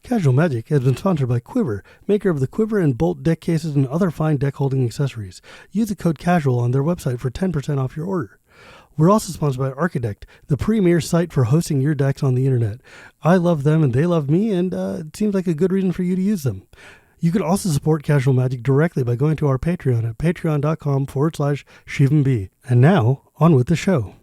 Casual Magic has been sponsored by Quiver, maker of the Quiver and Bolt deck cases and other fine deck holding accessories. Use the code CASUAL on their website for 10% off your order. We're also sponsored by Architect, the premier site for hosting your decks on the internet. I love them and they love me, and it seems like a good reason for you to use them. You can also support Casual Magic directly by going to our Patreon at patreon.com/ShivanB. And now, on with the show.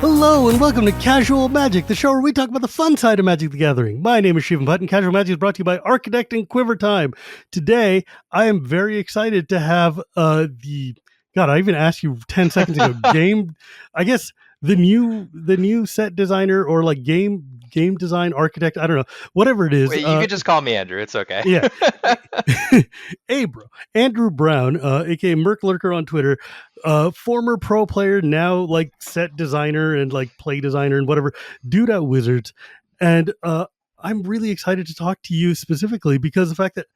Hello and welcome to Casual Magic, the show where we talk about the fun side of Magic the Gathering. My name is Shivam, Bhatt, and Casual Magic is brought to you by Architect and Quiver Time. Today, I am very excited to have I even asked you 10 seconds ago, the new set designer or like game design architect, I don't know, whatever it is. Wait, you could just call me Andrew. It's okay. Yeah. Hey, bro. Andrew Brown, aka Merc Lurker on Twitter, former pro player, now like set designer and like play designer and whatever, dude at Wizards. And I'm really excited to talk to you specifically because the fact that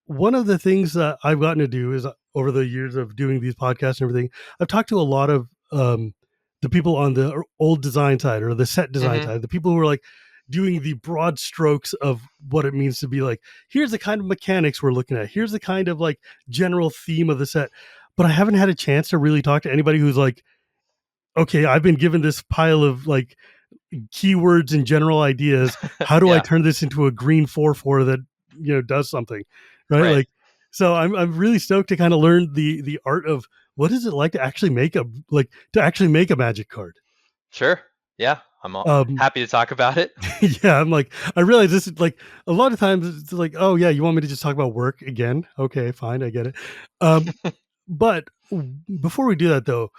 one of the things that I've gotten to do is over the years of doing these podcasts and everything, I've talked to a lot of the people on the old design side or the set design side, the people who are like doing the broad strokes of what it means to be like, here's the kind of mechanics we're looking at. Here's the kind of like general theme of the set. But I haven't had a chance to really talk to anybody who's like, okay, I've been given this pile of like keywords and general ideas. How do I turn this into a green 4/4 that, does something? Right. Like, so I'm really stoked to kind of learn the art of what is it like to actually make a magic card. Sure. Yeah. I'm happy to talk about it. Yeah. I'm like, I realize this is like a lot of times it's like, oh yeah, you want me to just talk about work again? Okay, fine. I get it. But before we do that though,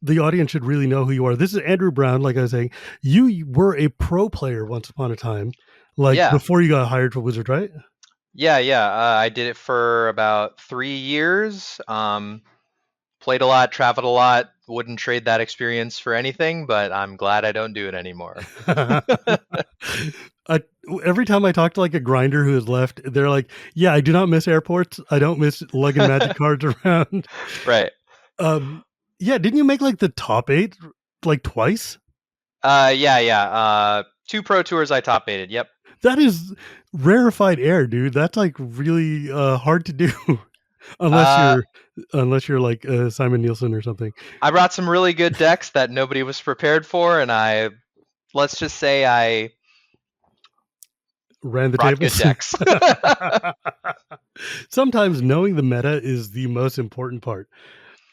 the audience should really know who you are. This is Andrew Brown. Like I was saying, you were a pro player once upon a time, before you got hired for Wizard, right? Yeah. I did it for about 3 years. Played a lot, traveled a lot. Wouldn't trade that experience for anything, but I'm glad I don't do it anymore. Every time I talk to like a grinder who has left, they're like, yeah, I do not miss airports. I don't miss lugging magic cards around. Right. Yeah. Didn't you make like the top 8 like twice? Yeah. 2 pro tours I top 8'd. Yep. That is rarefied air, dude. That's like really hard to do. Unless you're like Simon Nielsen or something. I brought some really good decks that nobody was prepared for, and let's just say I ran the tables. Good decks. Sometimes knowing the meta is the most important part.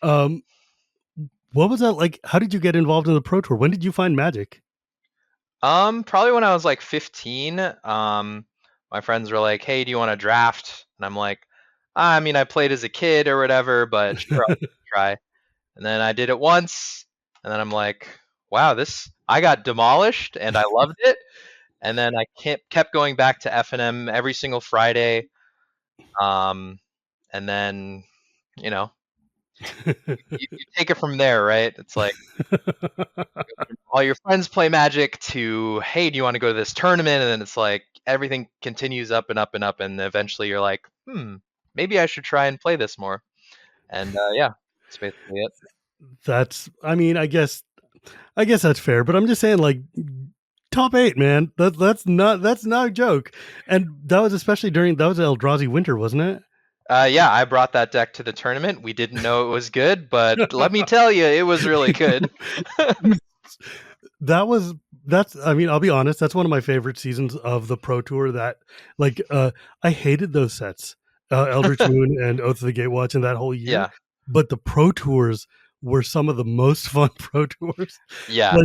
What was that like? How did you get involved in the Pro Tour? When did you find Magic? Probably when I was like 15. My friends were like, "Hey, do you want to draft?" And I'm like, I mean, I played as a kid or whatever, but sure, I'll try. And then I did it once, and then I'm like, wow, I got demolished, and I loved it. And then I kept going back to F&M every single Friday. And then, you take it from there, right? It's like all your friends play Magic to, hey, do you want to go to this tournament? And then it's like everything continues up and up and up, and eventually you're like, maybe I should try and play this more. And that's basically it. I guess that's fair, but I'm just saying like top 8, man. That's not a joke. And that was especially that was Eldrazi Winter, wasn't it? Yeah, I brought that deck to the tournament. We didn't know it was good, but let me tell you, it was really good. I'll be honest, that's one of my favorite seasons of the Pro Tour. That like I hated those sets. Eldritch Moon and Oath of the Gatewatch and that whole year. Yeah. But the Pro Tours were some of the most fun Pro Tours. Yeah.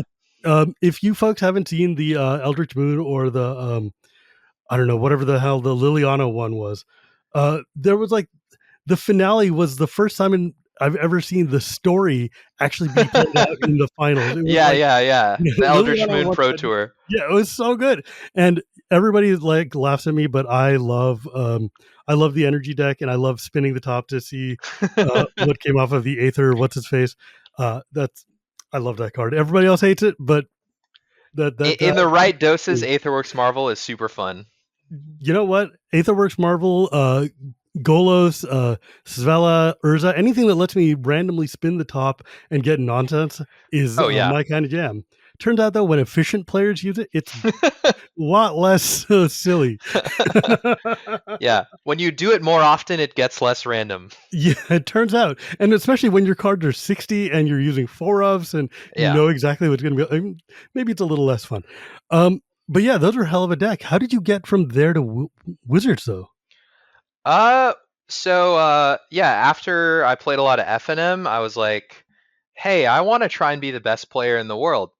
Like, if you folks haven't seen the Eldritch Moon or the, I don't know, whatever the hell the Liliana one was, there was like, the finale was the first time I've ever seen the story actually be played out in the finals. Yeah. The Eldritch Moon Pro Tour. Yeah, it was so good. And everybody like laughs at me, but I love the energy deck, and I love spinning the top to see what came off of the Aether. What's his face? I love that card. Everybody else hates it, but In the right doses, Aetherworks Marvel is super fun. You know what? Aetherworks Marvel, Golos, Svella, Urza, anything that lets me randomly spin the top and get nonsense is Oh yeah. my kind of jam. Turns out though, when efficient players use it, it's a lot less silly. Yeah. When you do it more often, it gets less random. Yeah, it turns out, and especially when your cards are 60 and you're using four ofs and you Yeah. know exactly what's going to be. I mean, maybe it's a little less fun. But yeah, those are hell of a deck. How did you get from there to Wizards though? Uh, yeah, after I played a lot of FNM, I was like, hey, I want to try and be the best player in the world.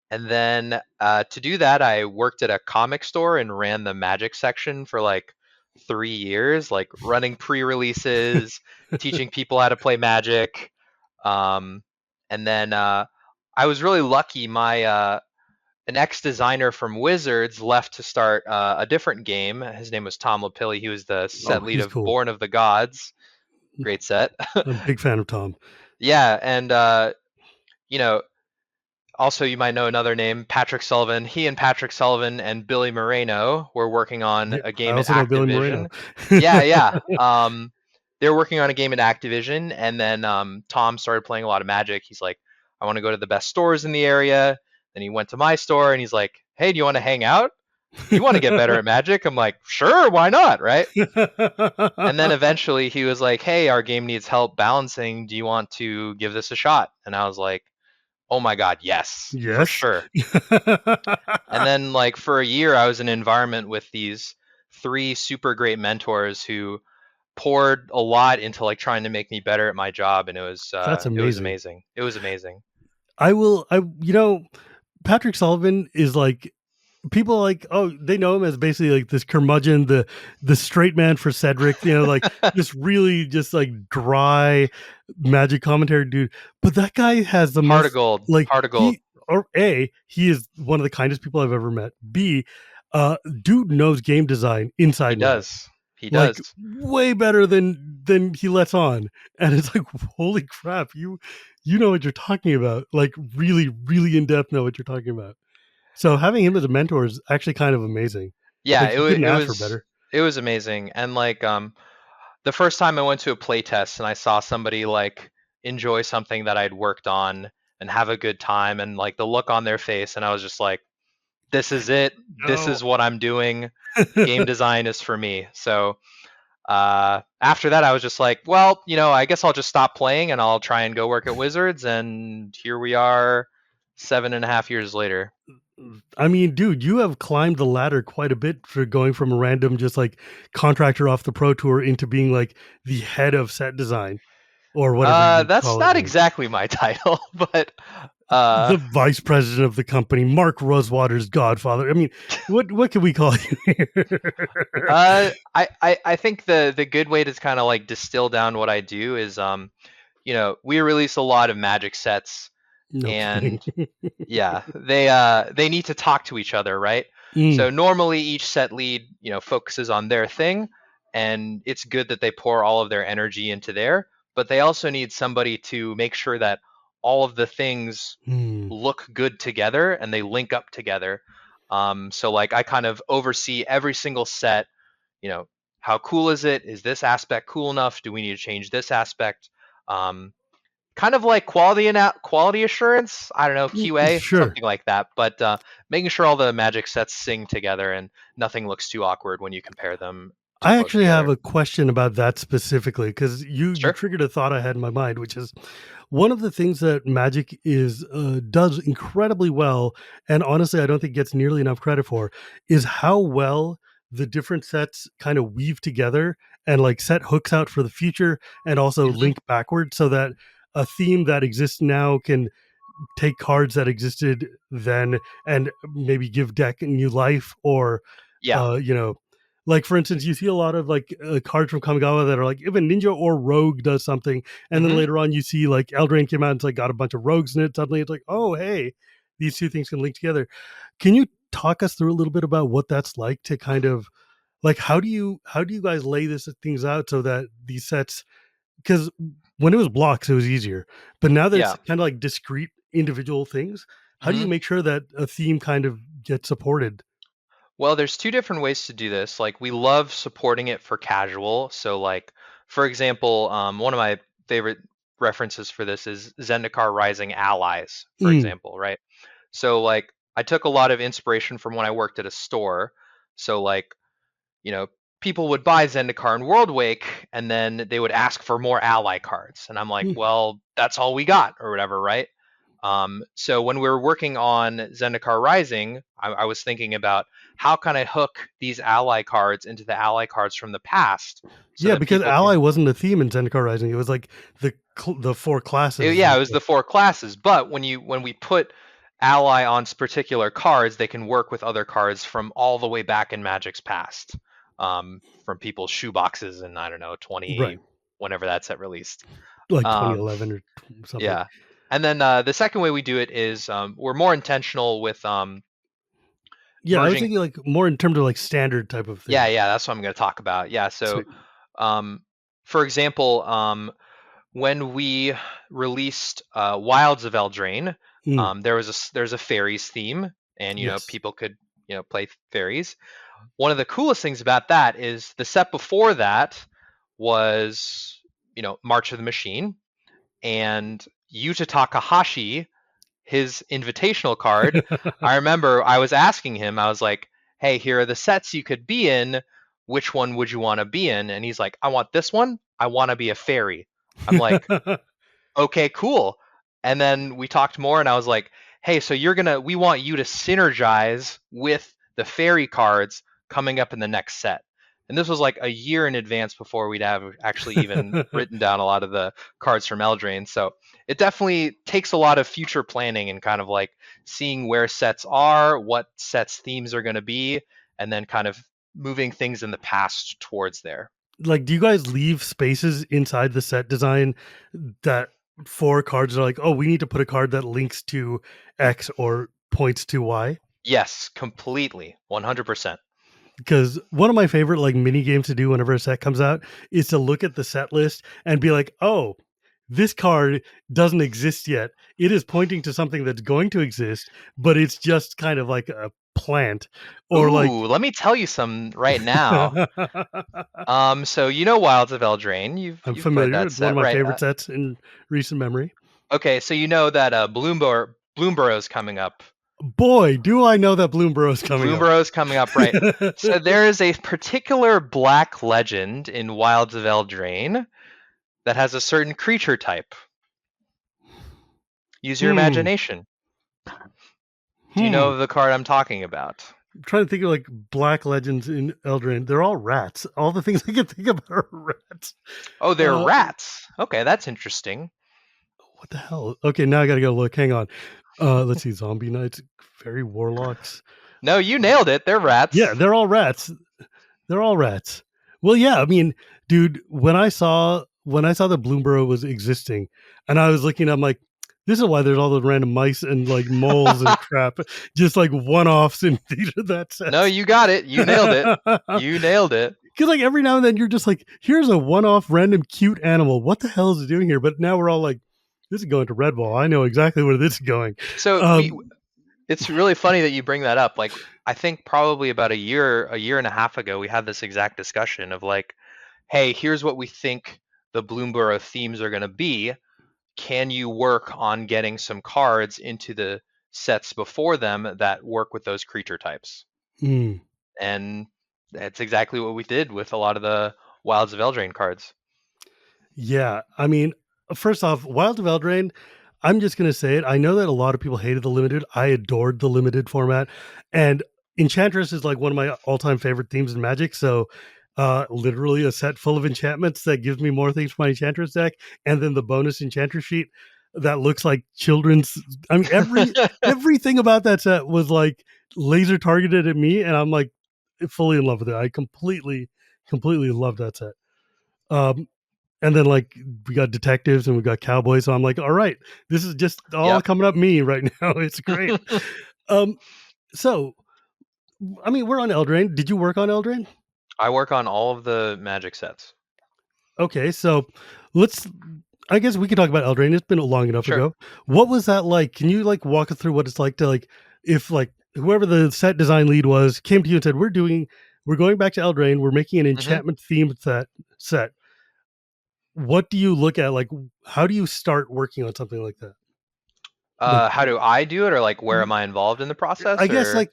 And then to do that, I worked at a comic store and ran the Magic section for like 3 years, like running pre-releases, teaching people how to play Magic. Um, and then I was really lucky. My an ex-designer from Wizards left to start a different game. His name was Tom Lapilli. He was the Oh, set lead he's of cool. Born of the Gods. Great set. I'm a big fan of Tom. Yeah, and you know, also you might know another name, Patrick Sullivan. He and Patrick Sullivan and Billy Moreno were working on Yeah, a I game at also know Billy Moreno. Activision. Yeah, yeah. They were working on a game at Activision, and then Tom started playing a lot of Magic. He's like, I want to go to the best stores in the area. Then he went to my store, and he's like, hey, do you want to hang out? You want to get better at Magic? I'm like, sure, why not, right? And then eventually he was like, hey, our game needs help balancing. Do you want to give this a shot? And I was like, oh my God, yes, for Yes. sure. And then, like, for a year, I was in an environment with these three super great mentors who poured a lot into like trying to make me better at my job, and That's it was amazing. amazing. It was amazing. Patrick Sullivan is like, people like, oh, they know him as basically like this curmudgeon, the straight man for Cedric, like this really just like dry Magic commentary dude. But that guy has the Heart of most, gold. like, Heart of gold. he is one of the kindest people I've ever met. B, dude knows game design He inside and out, does. He like does. way better than he lets on. And it's like, holy crap, you know what you're talking about, like really really in depth know what you're talking about. So having him as a mentor is actually kind of amazing. Yeah, Like, it you was couldn't ask for better. it was amazing. And like the first time I went to a play test and I saw somebody like enjoy something that I'd worked on and have a good time and like the look on their face, and I was just like, this is it. This No. is what I'm doing. Game design is for me. So after that, I was just like, well, I guess I'll just stop playing and I'll try and go work at Wizards. And here we are, 7.5 years later. I mean, dude, you have climbed the ladder quite a bit for going from a random just like contractor off the pro tour into being like the head of set design or whatever you That's call it not now. exactly my title, but uh, The vice president of the company, Mark Rosewater's godfather. I mean, what can we call you here? I think the good way to kind of like distill down what I do is we release a lot of Magic sets, No kidding. and yeah, they need to talk to each other, right? Mm, So normally each set lead, focuses on their thing, and it's good that they pour all of their energy into there, but they also need somebody to make sure that all of the things mm, look good together and they link up together. So like I kind of oversee every single set, you know, how cool is it? Is this aspect cool enough? Do we need to change this aspect? Um, Kind of like quality assurance. I don't know, QA, sure. something like that. But making sure all the Magic sets sing together and nothing looks too awkward when you compare them too I close actually have together. a question about that specifically because you Sure. triggered a thought I had in my mind, which is one of the things that Magic is does incredibly well, and honestly, I don't think gets nearly enough credit for, is how well the different sets kind of weave together and like set hooks out for the future and also Hmm. link backward so that a theme that exists now can take cards that existed then and maybe give deck new life or Yeah. you know, like for instance, you see a lot of like cards from Kamigawa that are like if a ninja or rogue does something, and then Hmm. later on you see like Eldraine came out and it's like got a bunch of rogues in it. Suddenly it's like, oh hey, these two things can link together. Can you talk us through a little bit about what that's like to kind of like how do you guys lay this things out so that these sets, because when it was blocks it was easier, but now that it's Yeah. kind of like discrete individual things, How do you hmm make sure that a theme kind of gets supported? Well, there's two different ways to do this. Like we love supporting it for casual. So like for example, one of my favorite references for this is Zendikar Rising Allies, for Mm, example, right? So like I took a lot of inspiration from when I worked at a store. So like, you know, people would buy Zendikar and Worldwake and then they would ask for more ally cards. And I'm like, mm. well, that's all we got or whatever, right? So when we were working on Zendikar Rising, I was thinking about how can I hook these ally cards into the ally cards from the past so Yeah, that because people ally can. wasn't a theme in Zendikar Rising. It was like the four classes. Yeah, it was the four classes. But when we put ally on particular cards, they can work with other cards from all the way back in Magic's past, from people's shoeboxes in I don't know Right. 20 whenever that set released. Like Um, 2011 or something. yeah, and then the second way we do it is we're more intentional with Yeah, I was merging. thinking like more in terms of like standard type of Yeah, thing. yeah, that's what I'm going to talk about. Yeah, so Sweet. um, for example, when we released Wilds of Eldraine, Mm, there's a fairies theme, and yes. people could play fairies. One of the coolest things about that is the set before that was March of the Machine, and Yuta Takahashi, his invitational card. I remember I was asking him, I was like, hey, here are the sets you could be in. Which one would you want to be in? And he's like, I want this one. I want to be a fairy. I'm like, okay, cool. And then we talked more, and I was like, hey, so we want you to synergize with the fairy cards coming up in the next set. And this was like a year in advance before we'd have actually even written down a lot of the cards from Eldraine. So it definitely takes a lot of future planning and kind of like seeing where sets are, what sets themes are going to be, and then kind of moving things in the past towards there. Like, do you guys leave spaces inside the set design that for cards are like, oh, we need to put a card that links to X or points to Y? Yes, completely, 100%. Because one of my favorite like mini games to do whenever a set comes out is to look at the set list and be like, oh, this card doesn't exist yet. It is pointing to something that's going to exist, but it's just kind of like a plant or like Ooh, let me tell you some right now. So Wilds of Eldraine. You've I'm you've played familiar. that It's one of set, my right? favorite sets in recent memory. Okay, so you know that Bloomburrow's coming up. Boy, do I know that Bloomburrow is coming up. Bloomburrow's coming up, right? So there is a particular black legend in Wilds of Eldraine that has a certain creature type. Use your Hmm. imagination. Do you Hmm. know the card I'm talking about? I'm trying to think of like black legends in Eldraine. They're all rats. All the things I can think of are rats. Oh, they're Uh, rats. Okay, that's interesting. what the hell? Okay, now I gotta go look. Hang on. Let's see. Zombie knights, fairy warlocks. No, you nailed it. They're Yeah, rats. they're all rats. They're all rats. Well, yeah. I mean, dude, when I saw that Bloomburrow was existing, and I was looking, I'm like, this is why there's all those random mice and like moles and crap, just like one-offs in that No, sense. you got it. You nailed it. You nailed it. Because like every now and then you're just like, here's a one-off random cute animal. What the hell is it doing here? But now we're all like, this is going to Red Ball. I know exactly where this is going. So Um, it's really funny that you bring that up. Like I think probably about a year and a half ago, we had this exact discussion of like, hey, here's what we think the Bloomborough themes are going to be. Can you work on getting some cards into the sets before them that work with those creature types? mm, And that's exactly what we did with a lot of the Wilds of Eldraine cards. yeah, I mean, first off, Wild of Eldraine. I'm just gonna say it. I know that a lot of people hated the limited. I adored the limited format, and Enchantress is like one of my all-time favorite themes in Magic. So, literally a set full of enchantments that gives me more things for my Enchantress deck, and then the bonus Enchantress sheet that looks like children's. I mean, everything about that set was like laser targeted at me, and I'm like fully in love with it. I completely love that set. Um, and then like we got detectives and we got cowboys. So I'm like, all right, this is just all Yep. coming up me right now. It's great. Um, so I mean, we're on Eldraine. Did you work on Eldraine? I work on all of the Magic sets. Okay, so let's. I guess we could talk about Eldraine. It's been long enough Sure. ago. What was that like? Can you like walk us through what it's like to like if like whoever the set design lead was came to you and said, we're going back to Eldraine, we're making an hmm enchantment themed set. What do you look at? Like how do you start working on something like that? Like How do I do it, or like where am I involved in the I process, guess or like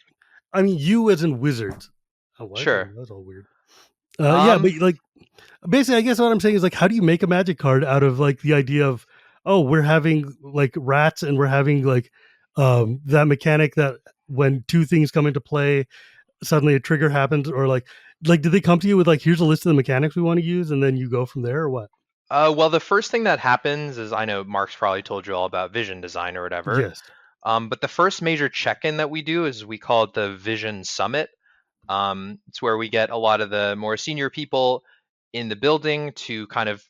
I mean you as in wizards. Oh, what? sure. That's all weird. Yeah, but Um, like basically, I guess what I'm saying is like, how do you make a magic card out of like the idea of, oh, we're having like rats and we're having like that mechanic that when two things come into play, suddenly a trigger happens, or like did they come to you with like here's a list of the mechanics we want to use and then you go from there or what? well, the first thing that happens is, I know Mark's probably told you all about vision design or whatever. Yes. But the first major check-in that we do is we call it the Vision Summit. It's where we get a lot of the more senior people in the building to kind of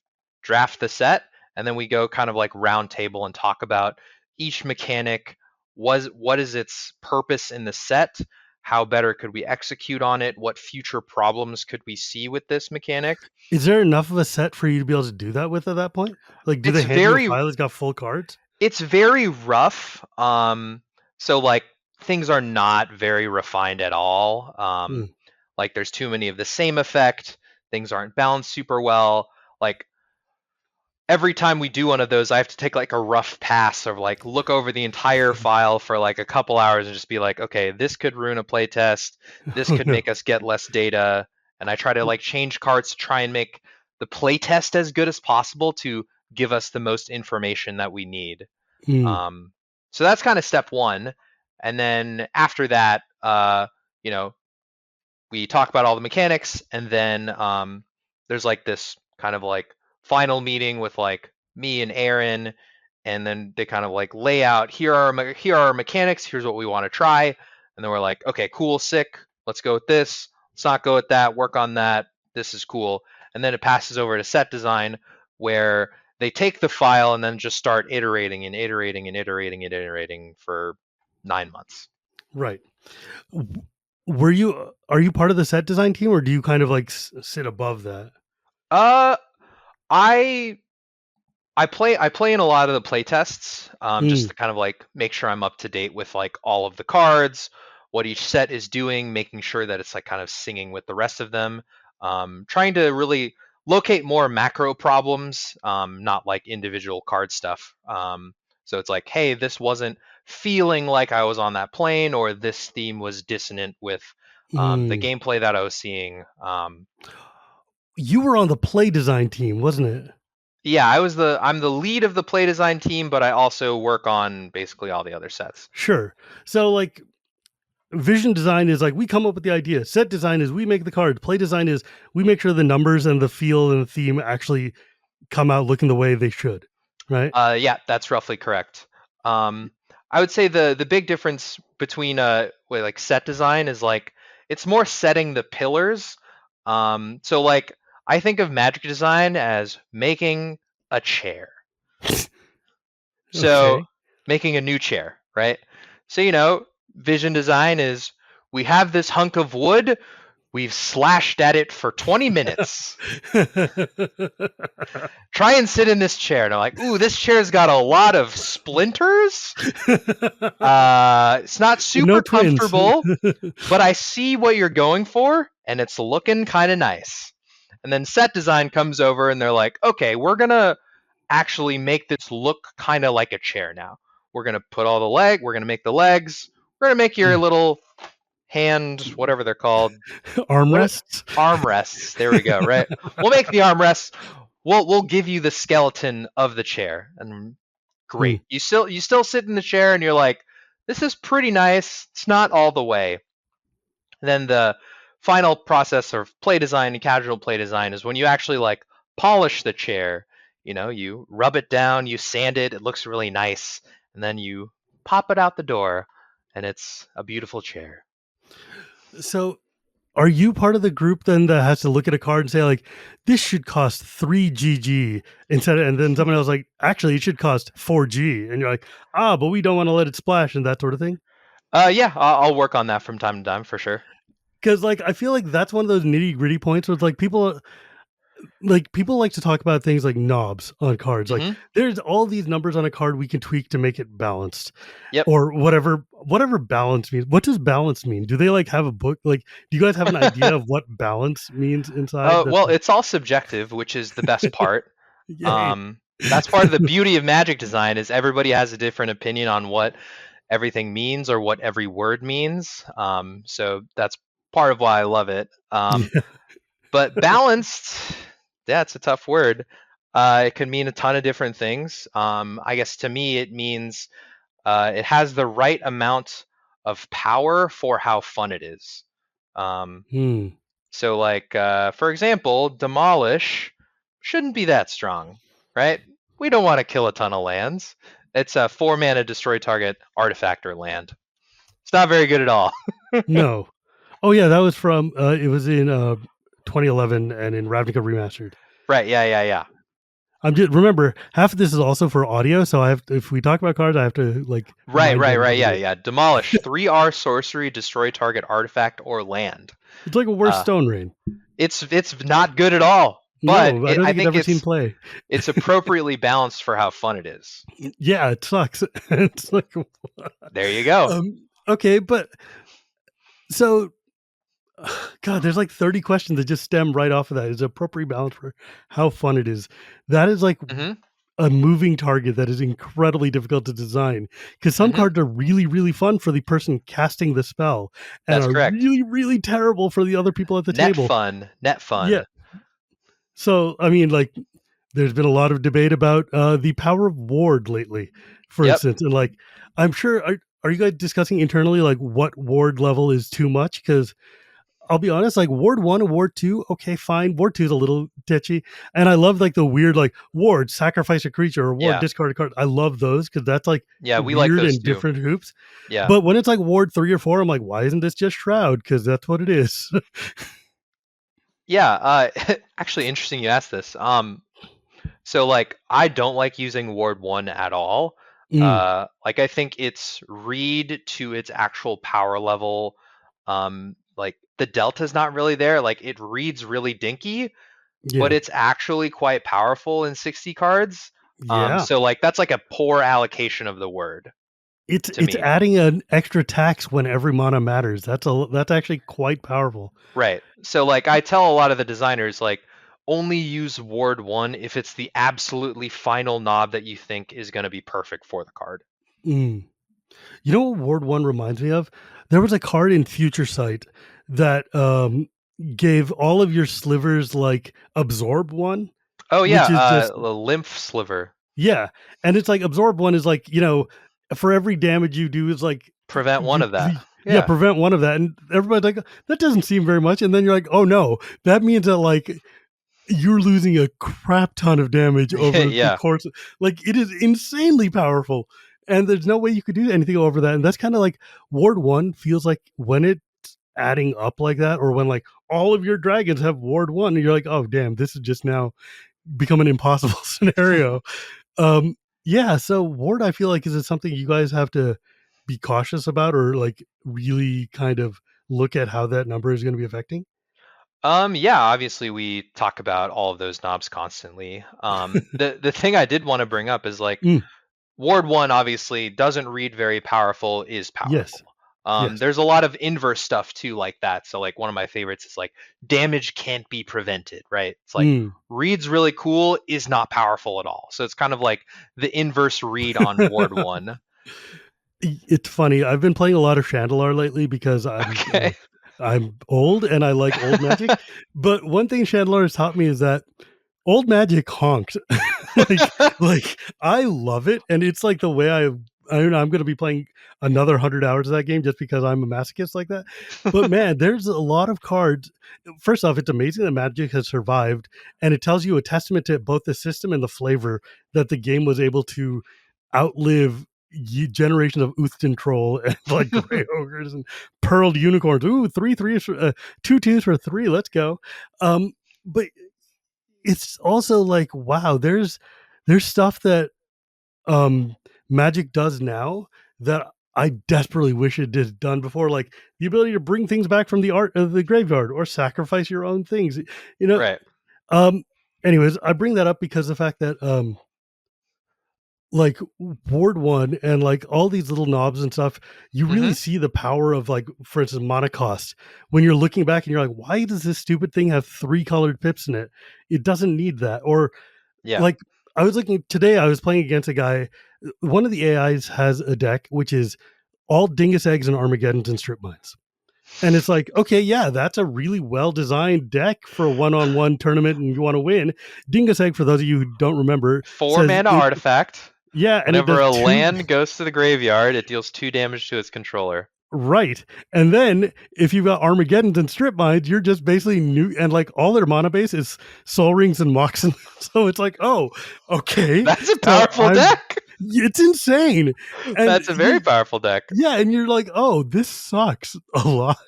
draft the set, and then we go kind of like round table and talk about each mechanic. What is its purpose in the set? How better could we execute on it? What future problems could we see with this mechanic? Is there enough of a set for you to be able to do that with at that point? Like, do they It's hand you a very file that's got full cards? it's very rough. So like things are not very refined at all. Hmm. Like there's too many of the same effect. Things aren't balanced super well. Like every time we do one of those, I have to take like a rough pass or like look over the entire file for like a couple hours and just be like, okay, this could ruin a playtest. This Oh could no. make us get less data. And I try to like change cards to try and make the playtest as good as possible to give us the most information that we need. Hmm. Um, so that's kind of step one. And then after that, you know, we talk about all the mechanics, and then there's like this kind of like final meeting with like me and Aaron, and then they kind of like lay out, here are our mechanics, here's what we want to try, and then we're like, okay, cool, sick, let's go with this, let's not go with that, work on that, this is cool, and then it passes over to set design, where they take the file and then just start iterating and iterating and iterating and iterating for 9 months. Right. Were you are you part of the set design team or do you kind of like sit above that? Uh, I I play in a lot of the play tests, just Mm, to kind of like make sure I'm up to date with like all of the cards, what each set is doing, making sure that it's like kind of singing with the rest of them. Trying to really locate more macro problems, not like individual card stuff. So it's like, hey, this wasn't feeling like I was on that plane, or this theme was dissonant with the mm. gameplay that I was seeing. You were on the play design team, wasn't it? Yeah, I'm the lead of the play design team, but I also work on basically all the other sets. Sure. So like vision design is like we come up with the idea. Set design is we make the cards. Play design is we make sure the numbers and the feel and the theme actually come out looking the way they should. Right? Yeah, that's roughly correct. Um, I would say the big difference between like set design is like it's more setting the pillars. So like I think of magic design as making a chair. So Okay. making a new chair, right? So vision design is, we have this hunk of wood, we've slashed at it for 20 minutes. Try and sit in this chair. And I'm like, ooh, this chair's got a lot of splinters. It's not No super twins. comfortable, but I see what you're going for, and it's looking kind of nice. And then set design comes over, and they're like, okay, we're gonna actually make this look kind of like a chair now. We're gonna put all the we're gonna make the legs. We're gonna make your little hand, whatever they're called, what Armrests. armrests. There we go. Right. We'll make the armrests. We'll give you the skeleton of the chair, and Hmm. great. You still sit in the chair, and you're like, this is pretty nice. It's not all the way. And then the final process of play design and casual play design is when you actually like polish the chair. You rub it down, you sand it. It looks really nice, and then you pop it out the door, and it's a beautiful chair. So are you part of the group then that has to look at a card and say like this should cost 3 GG instead of, and then someone else like actually it should cost 4G and you're like but we don't want to let it splash and that sort of thing? Yeah, I'll work on that from time to time for sure. Because like I feel like that's one of those nitty gritty points where it's like people like people like to talk about things like knobs on cards. Like Hmm. there's all these numbers on a card we can tweak to make it balanced, Yep. or whatever balance means. What does balance mean? Do they like have a book? Like, do you guys have an idea of what balance means inside? That's Well, like, it's all subjective, which is the best part. yay. That's part of the beauty of Magic design is everybody has a different opinion on what everything means or what every word means. So that's part of why I love it. Yeah. But balanced, yeah, it's a tough word. It can mean a ton of different things. I guess to me, it means it has the right amount of power for how fun it is. Um, Hmm. so, like, for example, demolish shouldn't be that strong, right? We don't want to kill a ton of lands. It's a 4 mana destroy target artifact or land. It's not very good at all. No. Oh yeah, that was from. It was in 2011 and in Ravnica Remastered. Right? Yeah, yeah, yeah. I'm just remember half of this is also for audio, so I have if we talk about cards, I have to like Right, mind right, bend a right. little Yeah, bit. yeah. Demolish 3R sorcery, destroy target artifact or land. It's like a worse Uh, Stone Rain. it's not good at all, but No, I don't I think it think ever seen play. it's appropriately balanced for how fun it is. Yeah, it sucks. It's like, There you go. okay, but so, God, there's like 30 questions that just stem right off of that. Is appropriate balance for how fun it is. That is like Hmm. a moving target that is incredibly difficult to design because some Hmm. cards are really, really fun for the person casting the spell and That's are correct. really, really terrible for the other people at the Net table. fun, net Yeah. fun. So, I mean, like, there's been a lot of debate about the power of ward lately, for Yep. instance. And like, I'm sure, are you guys discussing internally, like, what ward level is too much? Because I'll be honest, like Ward 1 and Ward 2, okay, fine. Ward 2 is a little ditchy. And I love like the weird like Ward, sacrifice a creature or Ward, Yeah. discard a card. I love those because that's like Yeah, we like weird those and too. different hoops. Yeah. But when it's like Ward 3 or 4, I'm like, why isn't this just Shroud? Because that's what it is. Yeah, actually interesting you asked this. So like I don't like using Ward 1 at all. Mm, Like I think its read to its actual power level, like the delta's not really there. Like it reads really dinky, but yeah. it's actually quite powerful in 60 cards. Yeah. So like that's like a poor allocation of the word to It's me. adding an extra tax when every mana matters. That's actually quite powerful. Right. So like I tell a lot of the designers like only use Ward 1 if it's the absolutely final knob that you think is going to be perfect for the card. Mm. You know what Ward 1 reminds me of? There was a card in Future Sight that gave all of your slivers like absorb 1, Oh yeah, which is just the lymph sliver. yeah. And it's like absorb 1 is like, for every damage you do is like Prevent one you of that. ple yeah, Yeah. prevent 1 of that. And everybody's like, that doesn't seem very much. And then you're like, oh no, that means that like you're losing a crap ton of damage over the Yeah. course. Like it is insanely powerful, and there's no way you could do anything over that. And that's kind of like Ward 1 feels like when it's adding up like that, or when like all of your dragons have Ward 1, and you're like, oh damn, this is just now become an impossible scenario. Um, yeah, so Ward, I feel like is it something you guys have to be cautious about, or like really kind of look at how that number is going to be affecting? Yeah, obviously we talk about all of those knobs constantly. The thing I did want to bring up is like Mm, Ward 1 obviously doesn't read very powerful, is yes, powerful. yes. There's a lot of inverse stuff too like that. So like one of my favorites is like damage can't be prevented, right? It's like Mm. reads really cool is not powerful at all. So it's kind of like the inverse read on Ward 1. It's funny. I've been playing a lot of Chandelar lately because Okay. I'm old and I like old Magic. But one thing Chandelar has taught me is that old Magic honked. like I love it, and it's like the way I don't know. I'm going to be playing another 100 hours of that game just because I'm a masochist like that. But man, there's a lot of cards. First off, it's amazing that Magic has survived, and it tells you a testament to both the system and the flavor that the game was able to outlive generations of Uthden troll and like gray ogres and pearled unicorns. Ooh, three threes, 2 twos for 3. Let's go. But it's also like, wow, there's stuff that um Magic does now that I desperately wish it did done before, like the ability to bring things back from the art of the graveyard or sacrifice your own things. You know, Right. um anyways, I bring that up because the fact that like Ward One and like all these little knobs and stuff, you really Hmm. see the power of like, for instance, monocost. When you're looking back and you're like, why does this stupid thing have three colored pips in it? It doesn't need that. Or Yeah. like I was looking today, I was playing against a guy. One of the AIs has a deck which is all dingus eggs and Armageddons and strip mines. And it's like, okay, yeah, that's a really well designed deck for a one on one tournament and you want to win. Dingus Egg, for those of you who don't remember, Four says mana it, artifact. yeah, and it Whenever does a two, land goes to the graveyard, it deals 2 damage to its controller. right. And then if you've got Armageddons and Strip Mines, you're just basically new, and like all their mana base is Soul Rings and Moxen. So it's like, oh, okay. That's a So powerful deck. it's insane. And That's a very powerful deck. yeah, and you're like, oh, this sucks a lot.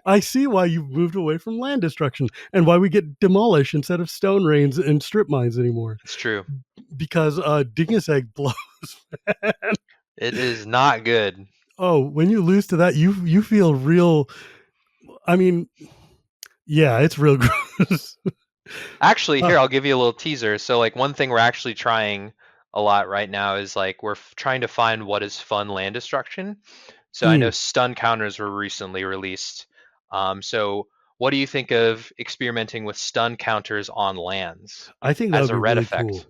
I see why you've moved away from land destruction and why we get demolish instead of stone rains and strip mines anymore. It's true. Because Dingus Egg blows. It is not good. Oh, when you lose to that, you feel real. I mean, yeah, it's real gross. Actually, uh, here I'll give you a little teaser. So like one thing we're actually trying a lot right now is like we're trying to find what is fun land destruction. So I know mm, stun counters were recently released. So what do you think of experimenting with stun counters on lands I think that as would a be red really effect? cool.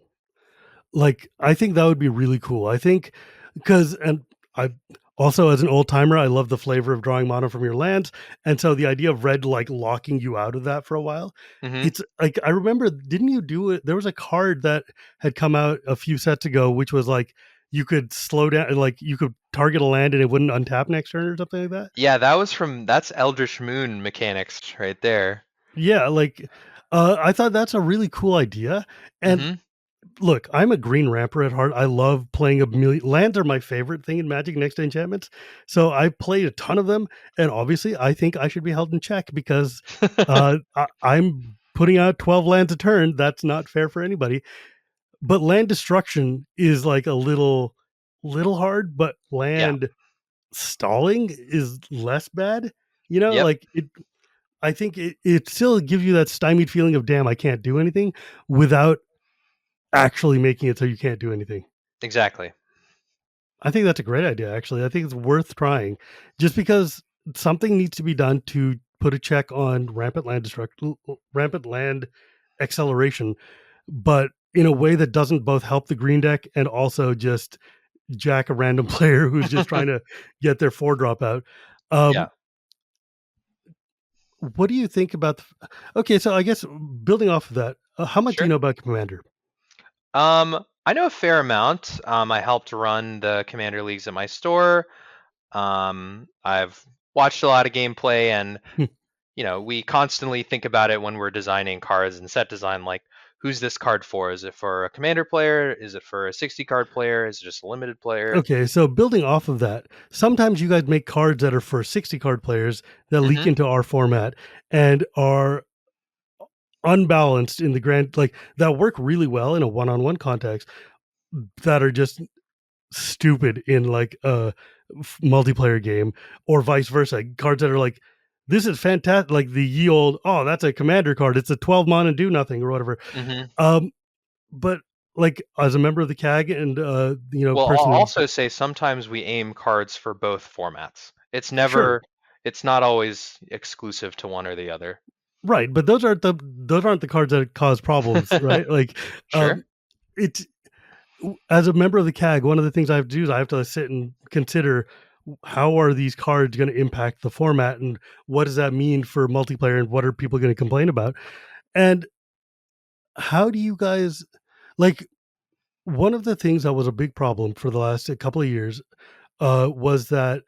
Like, I think that would be really cool. I think because, and I also, as an old timer, I love the flavor of drawing mono from your lands. And so the idea of red like locking you out of that for a while, Hmm. it's like, I remember, didn't you do it? There was a card that had come out a few sets ago, which was like, you could slow down, like, you could target a land and it wouldn't untap next turn or something like that. Yeah, that's Eldritch Moon mechanics right there. Yeah. Like, I thought that's a really cool idea. And Hmm. look, I'm a green ramper at heart. I love playing a million lands are my favorite thing in Magic next to enchantments. So I played a ton of them, and obviously I think I should be held in check because I'm putting out 12 lands a turn. That's not fair for anybody. But land destruction is like a little hard, but Yeah. land stalling is less bad. You know, Yep. like it I think it still gives you that stymied feeling of damn, I can't do anything without actually making it so you can't do anything. Exactly. I think that's a great idea, actually. I think it's worth trying just because something needs to be done to put a check on rampant land acceleration, but in a way that doesn't both help the green deck and also just jack a random player who's just trying to get their four drop out. Yeah. Um, what do you think about okay, so I guess building off of that, how much do you Sure. know about Commander? I know a fair amount. I helped run the Commander Leagues at my store. I've watched a lot of gameplay, and we constantly think about it when we're designing cards and set design. Like, who's this card for? Is it for a Commander player? Is it for a 60 card player? Is it just a limited player? Okay, so building off of that, sometimes you guys make cards that are for 60 card players that leak Hmm. into our format and are unbalanced in the grand, like that work really well in a one on one context, that are just stupid in like a multiplayer game, or vice versa. Cards that are like, this is fantastic, like the ye old, oh, that's a commander card. It's a 12 mana do nothing or whatever. Hmm. Um, but like as a member of the CAG and Well, I'll person who also say sometimes we aim cards for both formats. sure. It's not always exclusive to one or the other. Right, but those aren't the cards that cause problems, right? Like, Sure. um, it's as a member of the CAG, one of the things I have to do is I have to sit and consider how are these cards going to impact the format and what does that mean for multiplayer and what are people going to complain about? And how do you guys like one of the things that was a big problem for the last couple of years was that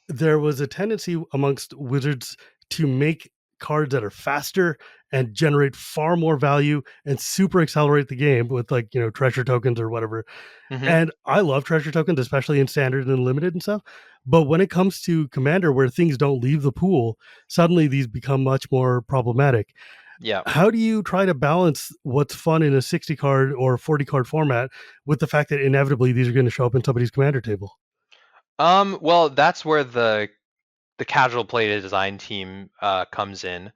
there was a tendency amongst wizards to make cards that are faster and generate far more value and super accelerate the game with like treasure tokens or whatever. Hmm. And I love treasure tokens, especially in standard and limited and stuff, but when it comes to commander where things don't leave the pool, suddenly these become much more problematic. Yeah. How do you try to balance what's fun in a 60 card or 40 card format with the fact that inevitably these are going to show up in somebody's commander table? Well, that's where the casual play design team comes in.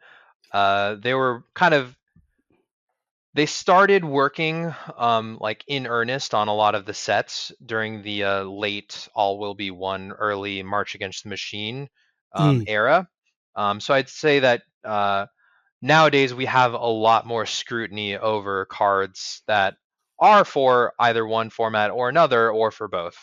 They were kind of They started working like in earnest on a lot of the sets during the late All Will Be One, early March Against the Machine Mm, era. So I'd say that nowadays we have a lot more scrutiny over cards that are for either one format or another, or for both.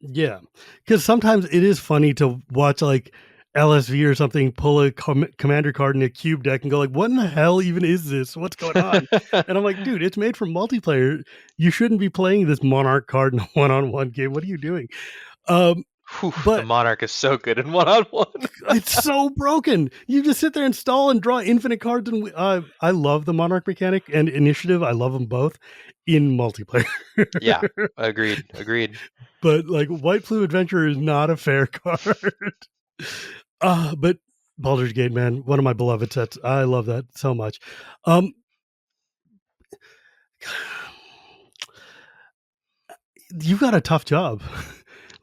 yeah, because sometimes it is funny to watch like LSV or something pull a commander card in a cube deck and go like, "What in the hell even is this? What's going on?" And I'm like, "Dude, it's made for multiplayer. You shouldn't be playing this Monarch card in a one-on-one game. What are you doing?" Um, Whew, the but Monarch is so good in one on one. it's so broken. You just sit there and stall and draw infinite cards. And I love the Monarch mechanic and initiative. I love them both in multiplayer. Yeah, agreed, agreed. But like White Plume Adventure is not a fair card. But Baldur's Gate, man, one of my beloved sets. I love that so much. Um, you got a tough job.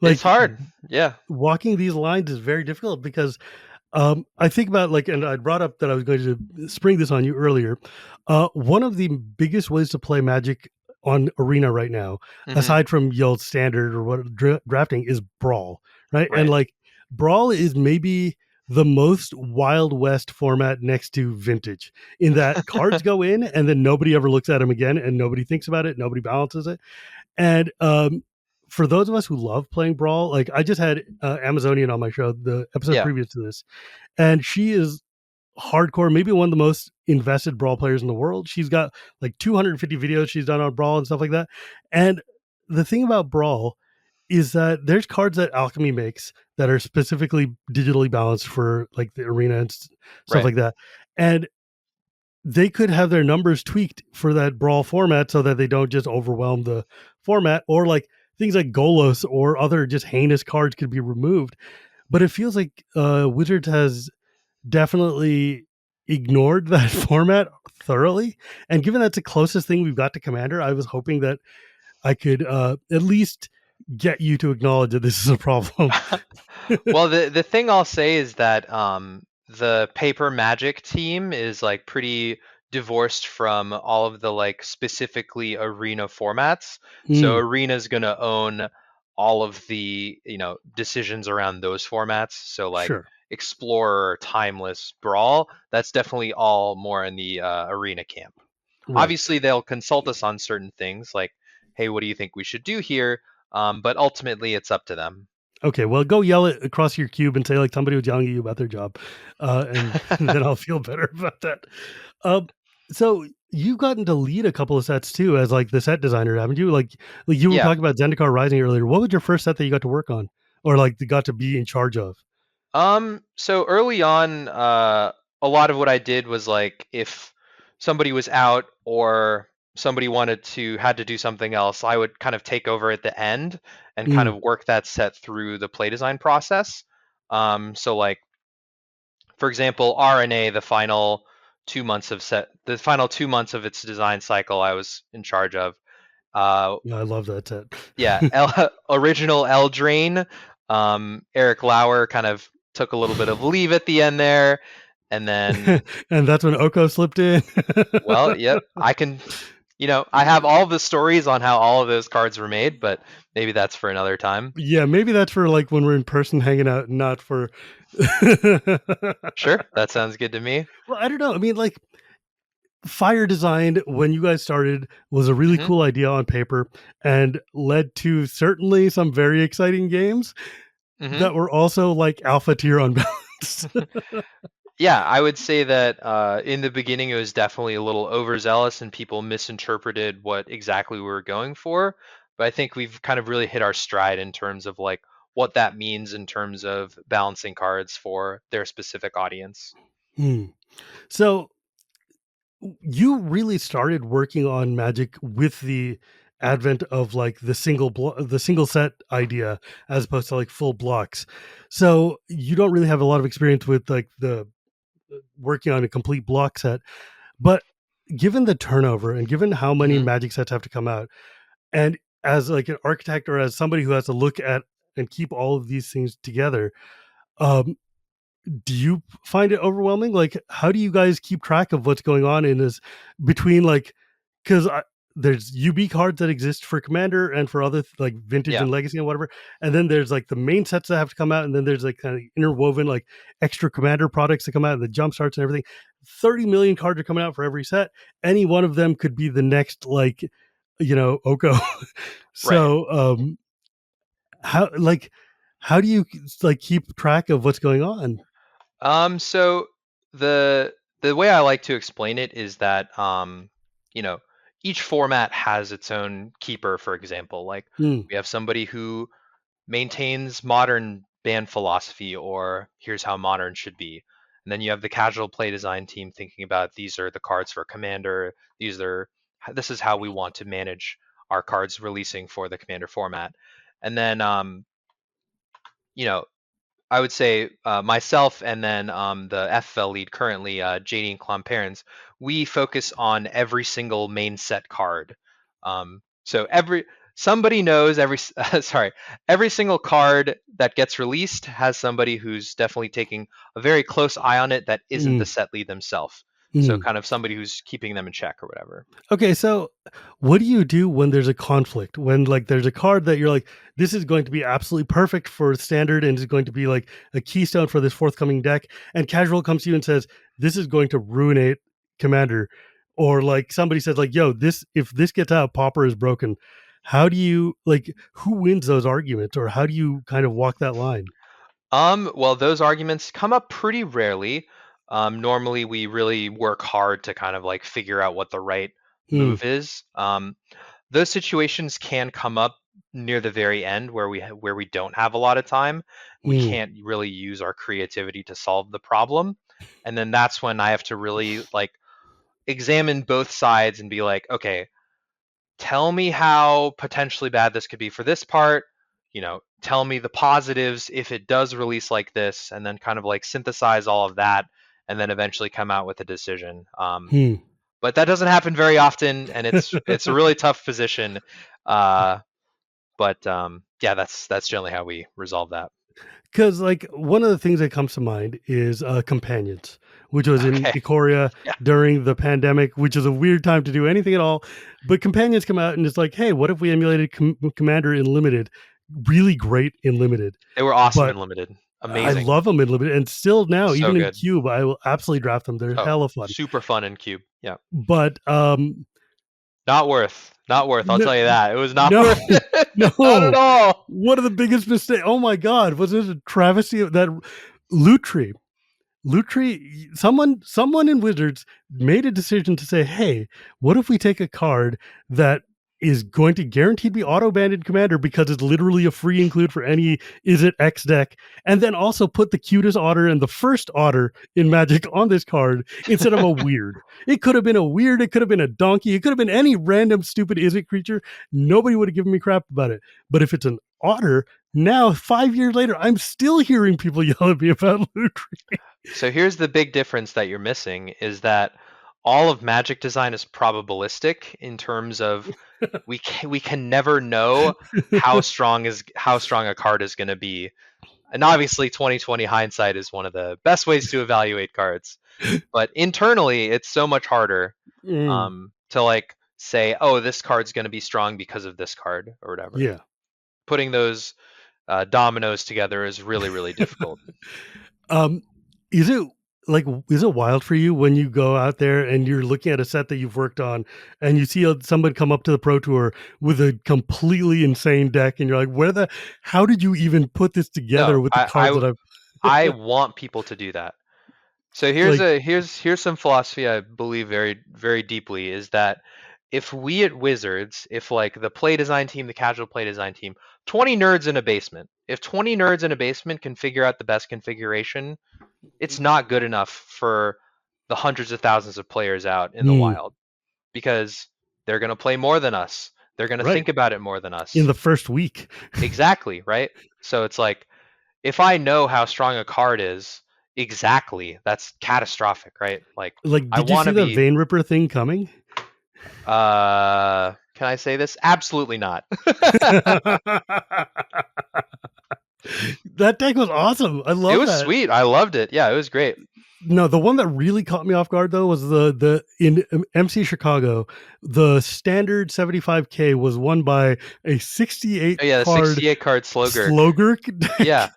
It's Like hard. Yeah. walking these lines is very difficult because I think about like, and I brought up that I was going to spring this on you earlier. One of the biggest ways to play Magic on Arena right now, Hmm. aside from Yelled Standard or what drafting, is Brawl, right? And Right. like Brawl is maybe the most Wild West format next to Vintage, in that cards go in and then nobody ever looks at them again, and nobody thinks about it, nobody balances it, and for those of us who love playing Brawl, like I just had Amazonian on my show, the episode Yeah. previous to this, and she is hardcore, maybe one of the most invested Brawl players in the world. She's got like 250 videos she's done on Brawl and stuff like that. And the thing about Brawl is that there's cards that Alchemy makes that are specifically digitally balanced for like the arena and stuff Right. like that. And they could have their numbers tweaked for that Brawl format so that they don't just overwhelm the format, or like things like Golos or other just heinous cards could be removed. But it feels like Wizards has definitely ignored that format thoroughly. And given that's the closest thing we've got to Commander, I was hoping that I could at least get you to acknowledge that this is a problem. Well, the thing I'll say is that the paper magic team is like pretty divorced from all of the like specifically arena formats. So Mm, arena's gonna own all of the decisions around those formats. So like sure. Explorer, Timeless, Brawl, that's definitely all more in the arena camp. Right. Obviously, they'll consult us on certain things like, hey, what do you think we should do here? But ultimately, it's up to them. Okay, well, go yell it across your cube and say like somebody was yelling at you about their job, and then I'll feel better about that. Um, so you've gotten to lead a couple of sets too as like the set designer, haven't you? Like you were Yeah. talking about Zendikar Rising earlier. What was your first set that you got to work on, or like got to be in charge of? So early on, a lot of what I did was like if somebody was out or somebody had to do something else, I would kind of take over at the end and kind Mm, of work that set through the play design process. So like for example, RNA, the final 2 months of its design cycle, I was in charge of. Uh, I love that yeah, set. original Eldraine. Eric Lauer kind of took a little bit of leave at the end there, and then, And that's when Oko slipped in. well, yep, I have all the stories on how all of those cards were made, but maybe that's for another time. Yeah, maybe that's for like when we're in person hanging out, not for. Sure, that sounds good to me. Well, I don't know. I mean, like Fire Designed when you guys started was a really Hmm. cool idea on paper and led to certainly some very exciting games Hmm. that were also like alpha tier on balance. Yeah, I would say that in the beginning it was definitely a little overzealous and people misinterpreted what exactly we were going for. But I think we've kind of really hit our stride in terms of like what that means in terms of balancing cards for their specific audience. Hmm. So you really started working on Magic with the advent of like the single set idea as opposed to like full blocks. So you don't really have a lot of experience with like the working on a complete block set, but given the turnover and given how many Hmm. Magic sets have to come out, and as like an architect or as somebody who has to look at and keep all of these things together, um, do you find it overwhelming? Like, how do you guys keep track of what's going on in this between like, because there's UB cards that exist for Commander and for other like Vintage Yeah, and Legacy and whatever, and then there's like the main sets that have to come out, and then there's like kind of interwoven like extra Commander products that come out, and the jump starts and everything. 30 million cards are coming out for every set. Any one of them could be the next like, Oko. right. So how like how do you like keep track of what's going on? So the the way I like to explain it is that you know, each format has its own keeper, for example. Like Mm, we have somebody who maintains modern band philosophy, or here's how modern should be. And then you have the casual play design team thinking about these are the cards for Commander. This is how we want to manage our cards releasing for the Commander format. And then you know, I would say myself and then the FFL lead currently, JD and Clomperens, we focus on every single main set card. So somebody knows sorry, every single card that gets released has somebody who's definitely taking a very close eye on it that isn't the mm, set lead themselves. So mm. kind of somebody who's keeping them in check or whatever. Okay, so what do you do when there's a conflict? When like there's a card that you're like, this is going to be absolutely perfect for standard and is going to be like a keystone for this forthcoming deck, and casual comes to you and says, this is going to ruinate commander. Or like somebody says, like, yo, this if this gets out, Pauper is broken. How do you like who wins those arguments, or how do you kind of walk that line? Well, those arguments come up pretty rarely. Normally, we really work hard to kind of like figure out what the right Mm, move is. Those situations can come up near the very end where where we don't have a lot of time. We mm, can't really use our creativity to solve the problem, and then that's when I have to really like examine both sides and be like, okay, tell me how potentially bad this could be for this part. Tell me the positives if it does release like this, and then kind of like synthesize all of that, and then eventually come out with a decision. hmm. But that doesn't happen very often, and it's a really tough position. Uh, but yeah, that's generally how we resolve that. Because like one of the things that comes to mind is companions, which was in Okay. Ikoria Yeah. during the pandemic, which is a weird time to do anything at all. But companions come out and it's like, hey, what if we emulated Commander in limited? Really great in limited, They were awesome but and limited. I Amazing. love them in limited, and still now, So even in good. cube, I will absolutely draft them. They're Oh, hella fun. super fun in cube. Yeah. But Not worth. Not worth. I'll no, tell you that. It was not no, worth it. Not at no. all. One of the biggest mistakes. Oh my god, was it a travesty of that Lutri? Lutri, someone in Wizards made a decision to say, "Hey, what if we take a card that is going to guaranteed be auto banned in Commander because it's literally a free include for any is it X deck, and then also put the cutest otter and the first otter in Magic on this card instead of a weird. It could have been a weird, it could have been a donkey, it could have been any random stupid is it creature. Nobody would have given me crap about it. But if it's an otter, now 5 years later, I'm still hearing people yell at me about Lutri. So here's the big difference that you're missing is that all of Magic design is probabilistic in terms of we can never know how strong a card is going to be. And obviously 2020 hindsight is one of the best ways to evaluate cards. But internally it's so much harder Mm, to like say, "Oh, this card's going to be strong because of this card" or whatever. yeah. Putting those dominoes together is really really difficult. Um, is it is it wild for you when you go out there and you're looking at a set that you've worked on and you see somebody come up to the pro tour with a completely insane deck and you're like, how did you even put this together No, with the I cards I that I've I want people to do that. So like, here's some philosophy I believe very very deeply is that if we at Wizards, if like the play design team, the casual play design team, 20 nerds in a basement, if 20 nerds in a basement can figure out the best configuration, it's not good enough for the hundreds of thousands of players out in the mm, wild because they're going to play more than us. They're going to right, think about it more than in us. the first week. Exactly, right? So it's like if I know how strong a card is, exactly, that's catastrophic, right? Like Like, I did you want see to the be Vein Ripper thing coming? can I say this? Absolutely not. That deck was awesome. I It love was that. sweet. I loved it. Yeah, it was great. No, the one that really caught me off guard though was the in MC Chicago, the standard 75K was won by a 68 Oh yeah, the card 68 card Slogurk. Slogurk deck. Yeah,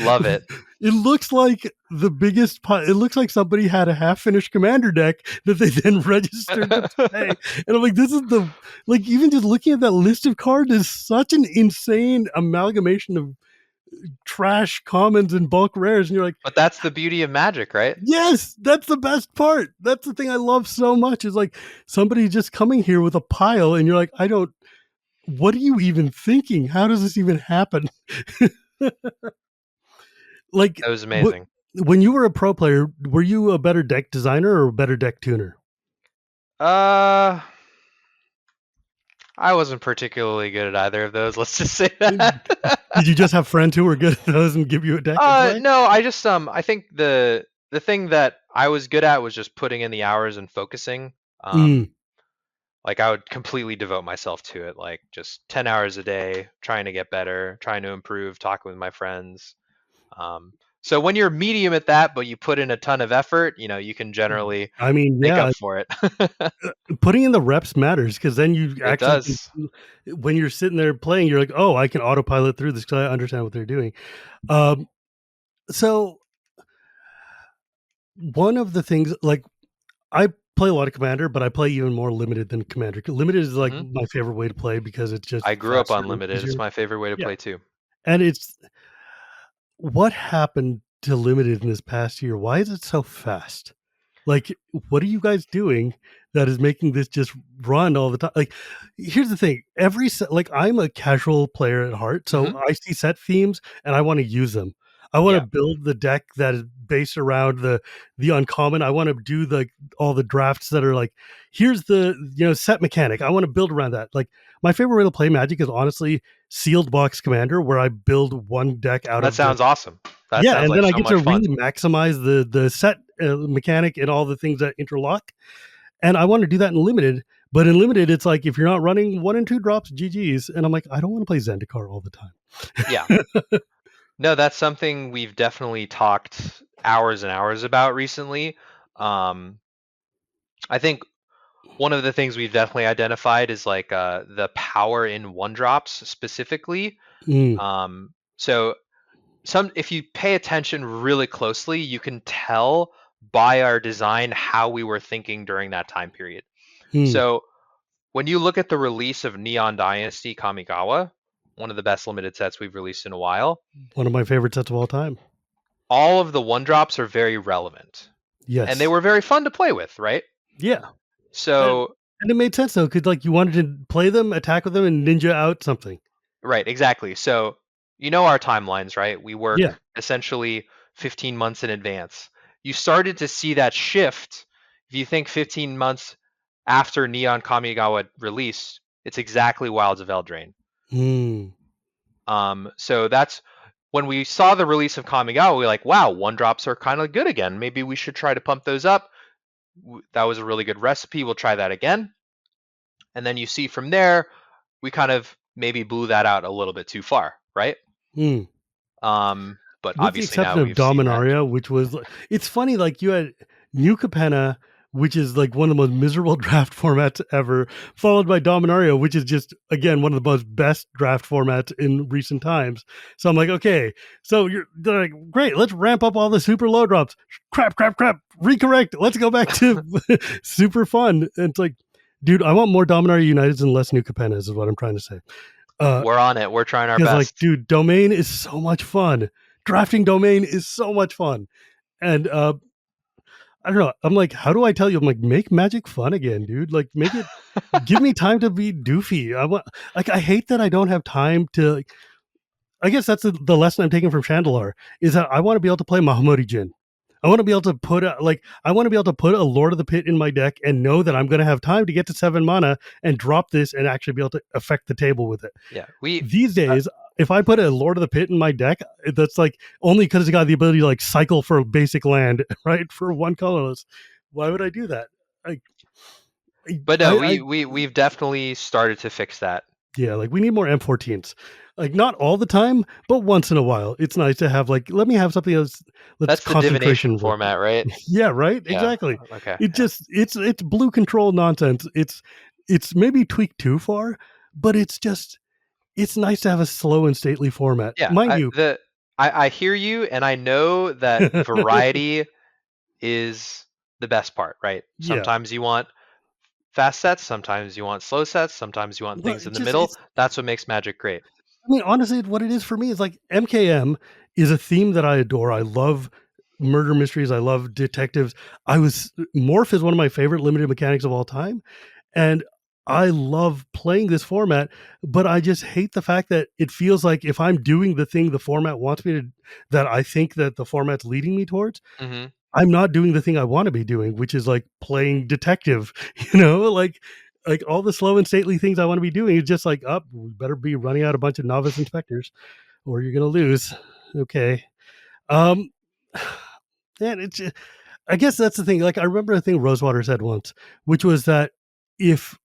love it. It looks like the biggest it looks like somebody had a half finished commander deck that they then registered to play. And I'm like, this is the like even just looking at that list of cards is such an insane amalgamation of trash commons and bulk rares, and you're like, But that's the beauty of Magic, right? yes, that's the best part. That's the thing I love so much is like somebody just coming here with a pile, and you're like, I don't. What are you even thinking? How does this even happen? Like, That was amazing. when you were a pro player, were you a better deck designer or a better deck tuner? Uh, I wasn't particularly good at either of those. Let's just say that. Did you just have friends who were good at those and give you a deck to play? No, I just I think the thing that I was good at was just putting in the hours and focusing. Mm. Like I would completely devote myself to it, like just 10 hours a day, trying to get better, trying to improve, talking with my friends. So when you're medium at that, but you put in a ton of effort, you can generally I mean, make yeah, up for it. putting in the reps matters because then you It actually, does. when you're sitting there playing, you're like, oh, I can autopilot through this because I understand what they're doing. Um, so one of the things, like, I play a lot of Commander, but I play even more Limited than Commander. Limited is like hmm my favorite way to play because it's just I grew up faster on and limited. It's easier. my favorite way to Yeah, play too. and it's what happened to Limited in this past year? Why is it so fast? Like, what are you guys doing that is making this just run all the time? Like, here's the thing: every set, like, I'm a casual player at heart, hmm so I see set themes and I want to use them. I want to Yeah, build the deck that is based around the uncommon. I want to do the all the drafts that are like, here's the set mechanic. I want to build around that. Like, my favorite way to play Magic is honestly sealed box Commander, where I build one deck out that of the sounds awesome. That yeah, sounds and like then I so get to much fun. really maximize the set mechanic and all the things that interlock. And I want to do that in limited, but in limited, it's like if you're not running 1 and 2 drops, GG's. And I'm like, I don't want to play Zendikar all the Yeah. time. No, that's something we've definitely talked hours and hours about recently. Um, I think one of the things we've definitely identified is like the power in one drops specifically. Mm, So if you pay attention really closely, you can tell by our design how we were thinking during that time period. mm. So when you look at the release of Neon Dynasty Kamigawa, one of the best limited sets we've released in a while, One of my favorite sets of all time. all of the one drops are very relevant. And they Yes. were very fun to play with, right? Yeah. And, So, and it made sense though, because like you wanted to play them, attack with them, and ninja out something. right, exactly. So, you know our timelines, right? We Yeah. work essentially 15 months in advance. You started to see that shift. If you think 15 months after Neon Kamigawa release, it's exactly Wilds of Eldraine. Mm, So that's when we saw the release of Kamigawa, we were like, wow, one drops are kind of good again. Maybe we should try to pump those up. That was a really good recipe. We'll try that again. And then you see from there, we kind of maybe blew that out a little bit too far, right? mm. But With the obviously exception now of we've seen that. Dominaria, which was it's funny, like you had New Capenna, which is like one of the most miserable draft formats ever, followed by Dominaria, which is just again one of the most best draft formats in recent times. So I'm like, okay, so they're like, great, let's ramp up all the super low drops. Crap, crap, crap. Recorrect. Let's go back to super fun. And it's like, dude, I want more Dominaria Uniteds and less New Capennas, is what I'm trying to say. Uh, We're on it. We're trying our because like, best. dude, domain is so much fun. Drafting domain is so much fun. And I don't know. I'm like, how do I tell you? I'm like, make Magic fun again, dude. Like, make it. Give me time to be doofy. I want. Like, I hate that I don't have time to. Like, I guess that's the lesson I'm taking from Chandelar is that I want to be able to play Mahamudi Jin. I want to be able to put I want to be able to put a Lord of the Pit in my deck and know that I'm going to have time to get to 7 mana and drop this and actually be able to affect the table with it. Yeah, we. These Uh, days, if I put a Lord of the Pit in my deck, that's like only because it's got the ability to like cycle for a basic land, right? For one colorless. Why would I do that? I, but no, I we've definitely started to fix that. Yeah, like we need more M14s. Like not all the time, but once in a while. It's nice to have like let me have something else that's That's the divination concentration work. format, right? Yeah, right? Yeah. Exactly. Okay. It Yeah. just it's blue control nonsense. It's maybe tweaked too far, but it's nice to have a slow and stately format. Yeah. Mind you, I hear you, and I know that variety is the best part, right? yeah. Sometimes you want fast sets, sometimes you want slow sets, sometimes you want Well, things in the middle. That's what makes Magic great. I mean, honestly, what it is for me is like MKM is a theme that I adore. I love murder mysteries. I love detectives. I was Morph is one of my favorite limited mechanics of all time. And I love playing this format, but I just hate the fact that it feels like if I'm doing the thing the format wants me to, that I think that the format's leading me towards, Hmm. I'm not doing the thing I want to be doing, which is like playing detective, you know, like all the slow and stately things I want to be doing is just like, up, we better be running out a bunch of novice inspectors or you're gonna lose. Okay. Um and it's I guess that's the thing. Like I remember a thing Rosewater said once, which was that if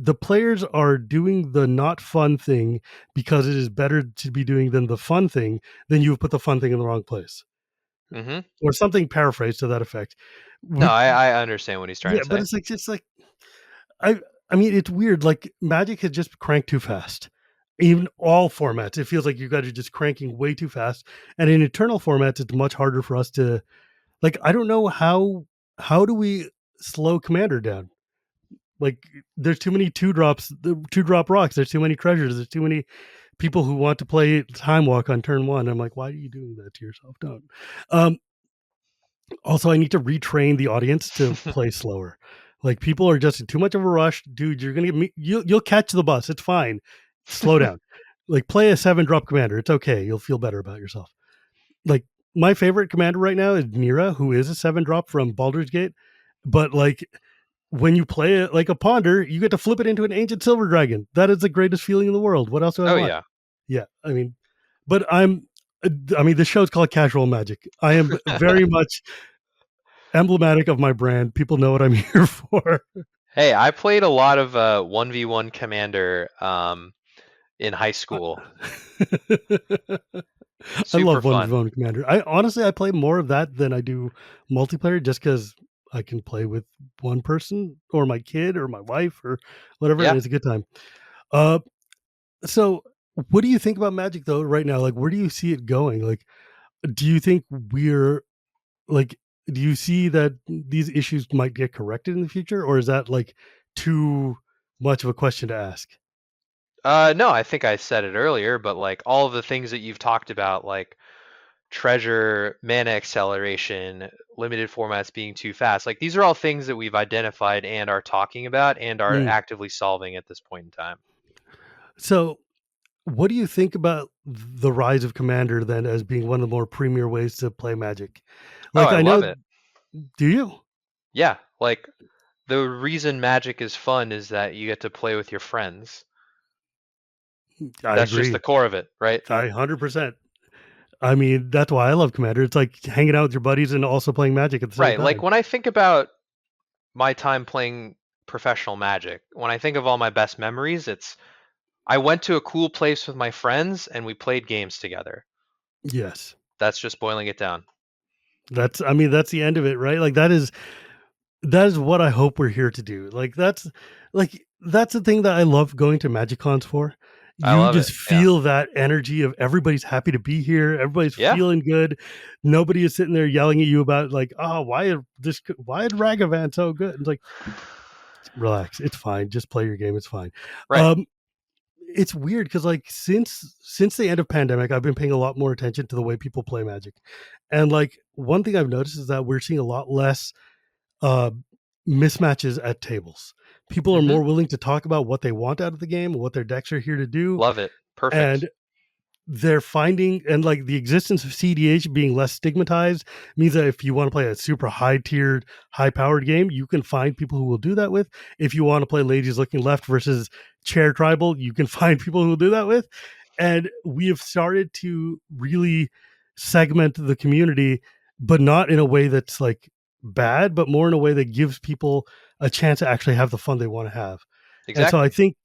the players are doing the not fun thing because it is better to be doing than the fun thing, then you've put the fun thing in the wrong place. Hmm. Or something paraphrased to that effect. No, I understand what he's trying Yeah, to but say. it's like just like I I mean it's weird. Like Magic has just cranked too fast. Even all formats, it feels like you guys are just cranking way too fast. And in eternal formats, it's much harder for us to like. I don't know how do we slow Commander down? Like there's too many two drop rocks. There's too many treasures. There's too many people who want to play Time Walk on turn one. I'm like, why are you doing that to yourself? Don't. Um, Also, I need to retrain the audience to play slower. Like people are just in too much of a rush, dude. You're gonna get me. You'll catch the bus. It's fine. Slow down. Like play a 7 drop commander. It's okay. You'll feel better about yourself. Like my favorite commander right now is Nira, who is a 7 drop from Baldur's Gate. But like when you play it like a ponder, you get to flip it into an ancient silver dragon. That is the greatest feeling in the world. What else do I Oh want? yeah. Yeah, I mean, but I mean, the show's called Casual Magic. I am very much emblematic of my brand. People know what I'm here for. Hey, I played a lot of 1v1 Commander in high school. I Super love one fun. v one commander. I honestly I play more of that than I do multiplayer, just because I can play with one person or my kid or my wife or whatever, and Yeah. it's a good time. Uh, so what do you think about Magic though right now? Like, where do you see it going? Like, do you think we're like, do you see that these issues might get corrected in the future, or is that like too much of a question to ask? No, I think I said it earlier, but like all of the things that you've talked about, like treasure, mana acceleration, limited formats being too fast, like these are all things that we've identified and are talking about and are Mm. actively solving at this point in time. So, what do you think about the rise of Commander then as being one of the more premier ways to play Magic? Oh, Like, I I know, love it. do you? Yeah, like the reason Magic is fun is that you get to play with your friends. I That's just the agree. core of it, right? 100%. I mean, that's why I love Commander. It's like hanging out with your buddies and also playing Magic at the same Right. Like time. when I think about my time playing professional Magic, when I think of all my best memories, it's I went to a cool place with my friends and we played games together. Yes. That's just boiling it down. I mean, that's the end of it, right? Like, that is what I hope we're here to do. That's the thing that I love going to Magic Cons for. I You love it. just Yeah. feel that energy of everybody's happy to be here. Everybody's Yeah. feeling good. Nobody is sitting there yelling at you about like, oh, why is Ragavan so good? It's like, relax, it's fine. Just play your game. It's fine. Right. Um, it's weird because like since the end of pandemic, I've been paying a lot more attention to the way people play Magic, and like one thing I've noticed is that we're seeing a lot less uh, mismatches at tables. People are Mhm. more willing to talk about what they want out of the game, what their decks are here to do, Love it. Perfect. and they're finding and like the existence of CDH being less stigmatized means that if you want to play a super high tiered, high powered game, you can find people who will do that with. If you want to play ladies looking left versus chair tribal, you can find people who will do that with. And we have started to really segment the community, but not in a way that's like bad, but more in a way that gives people a chance to actually have the fun they want to have. And so I Exactly. think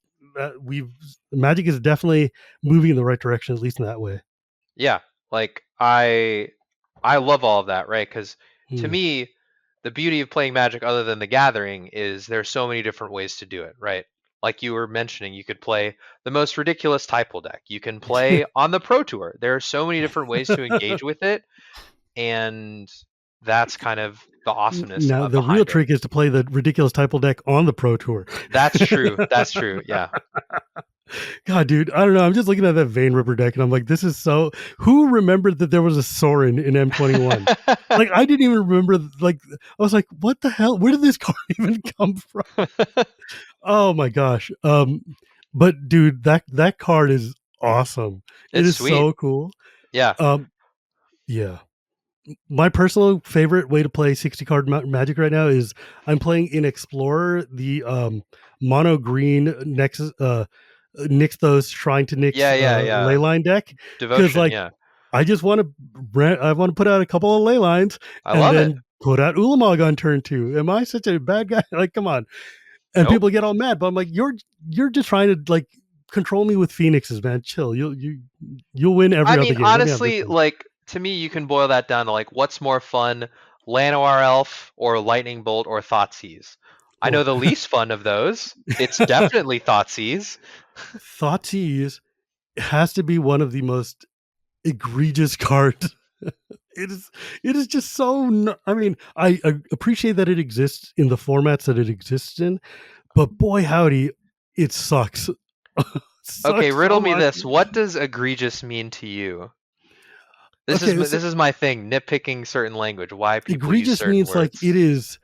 Magic is definitely moving in the right direction, at least in that way. Yeah, like I love all of that, right? Because to Hmm. me, the beauty of playing Magic, other than the Gathering, is there's so many different ways to do it, right? Like you were mentioning, you could play the most ridiculous typal deck. You can play on the Pro Tour. There are so many different ways to engage with it, and that's kind of the awesomeness Now the real behind it. trick is to play the ridiculous typal deck on the Pro Tour. That's true. That's true. Yeah. God, dude, I don't know. I'm just looking at that Vein Ripper deck, and I'm like, this is so. Who remembered that there was a Sorin in M21? Like, I didn't even remember. Like, I was like, what the hell? Where did this card even come from? Oh my gosh. But dude, that card is awesome. It It's is sweet. so cool. Yeah. Yeah. My personal favorite way to play 60 card Magic right now is I'm playing in Explorer, the mono green Nixthos Shrine to Nyx Yeah, yeah, yeah. Leyline deck, because Devotion, like yeah. I just want to put out a couple of ley lines I and love it. then put out Ulamog on turn 2. Am I such a bad guy? Like, come on. And Nope. people get all mad, but I'm like, you're just trying to like control me with Phoenixes, man. Chill. You'll win every I other mean, game. Let me have this honestly, one. like to me, you can boil that down to like what's more fun, Llanowar Elf or Lightning Bolt or Thoughtseize. I know Oh, the least fun of those. It's definitely Thoughtseize. Thoughtseize has to be one of the most egregious cards. it is. It is just so. I mean, I appreciate that it exists in the formats that it exists in, but boy, howdy, it sucks. Okay, Sucks riddle so me much. this. What does egregious mean to you? This is Okay, this is my thing, nitpicking certain language, why people use egregious certain means like words. it is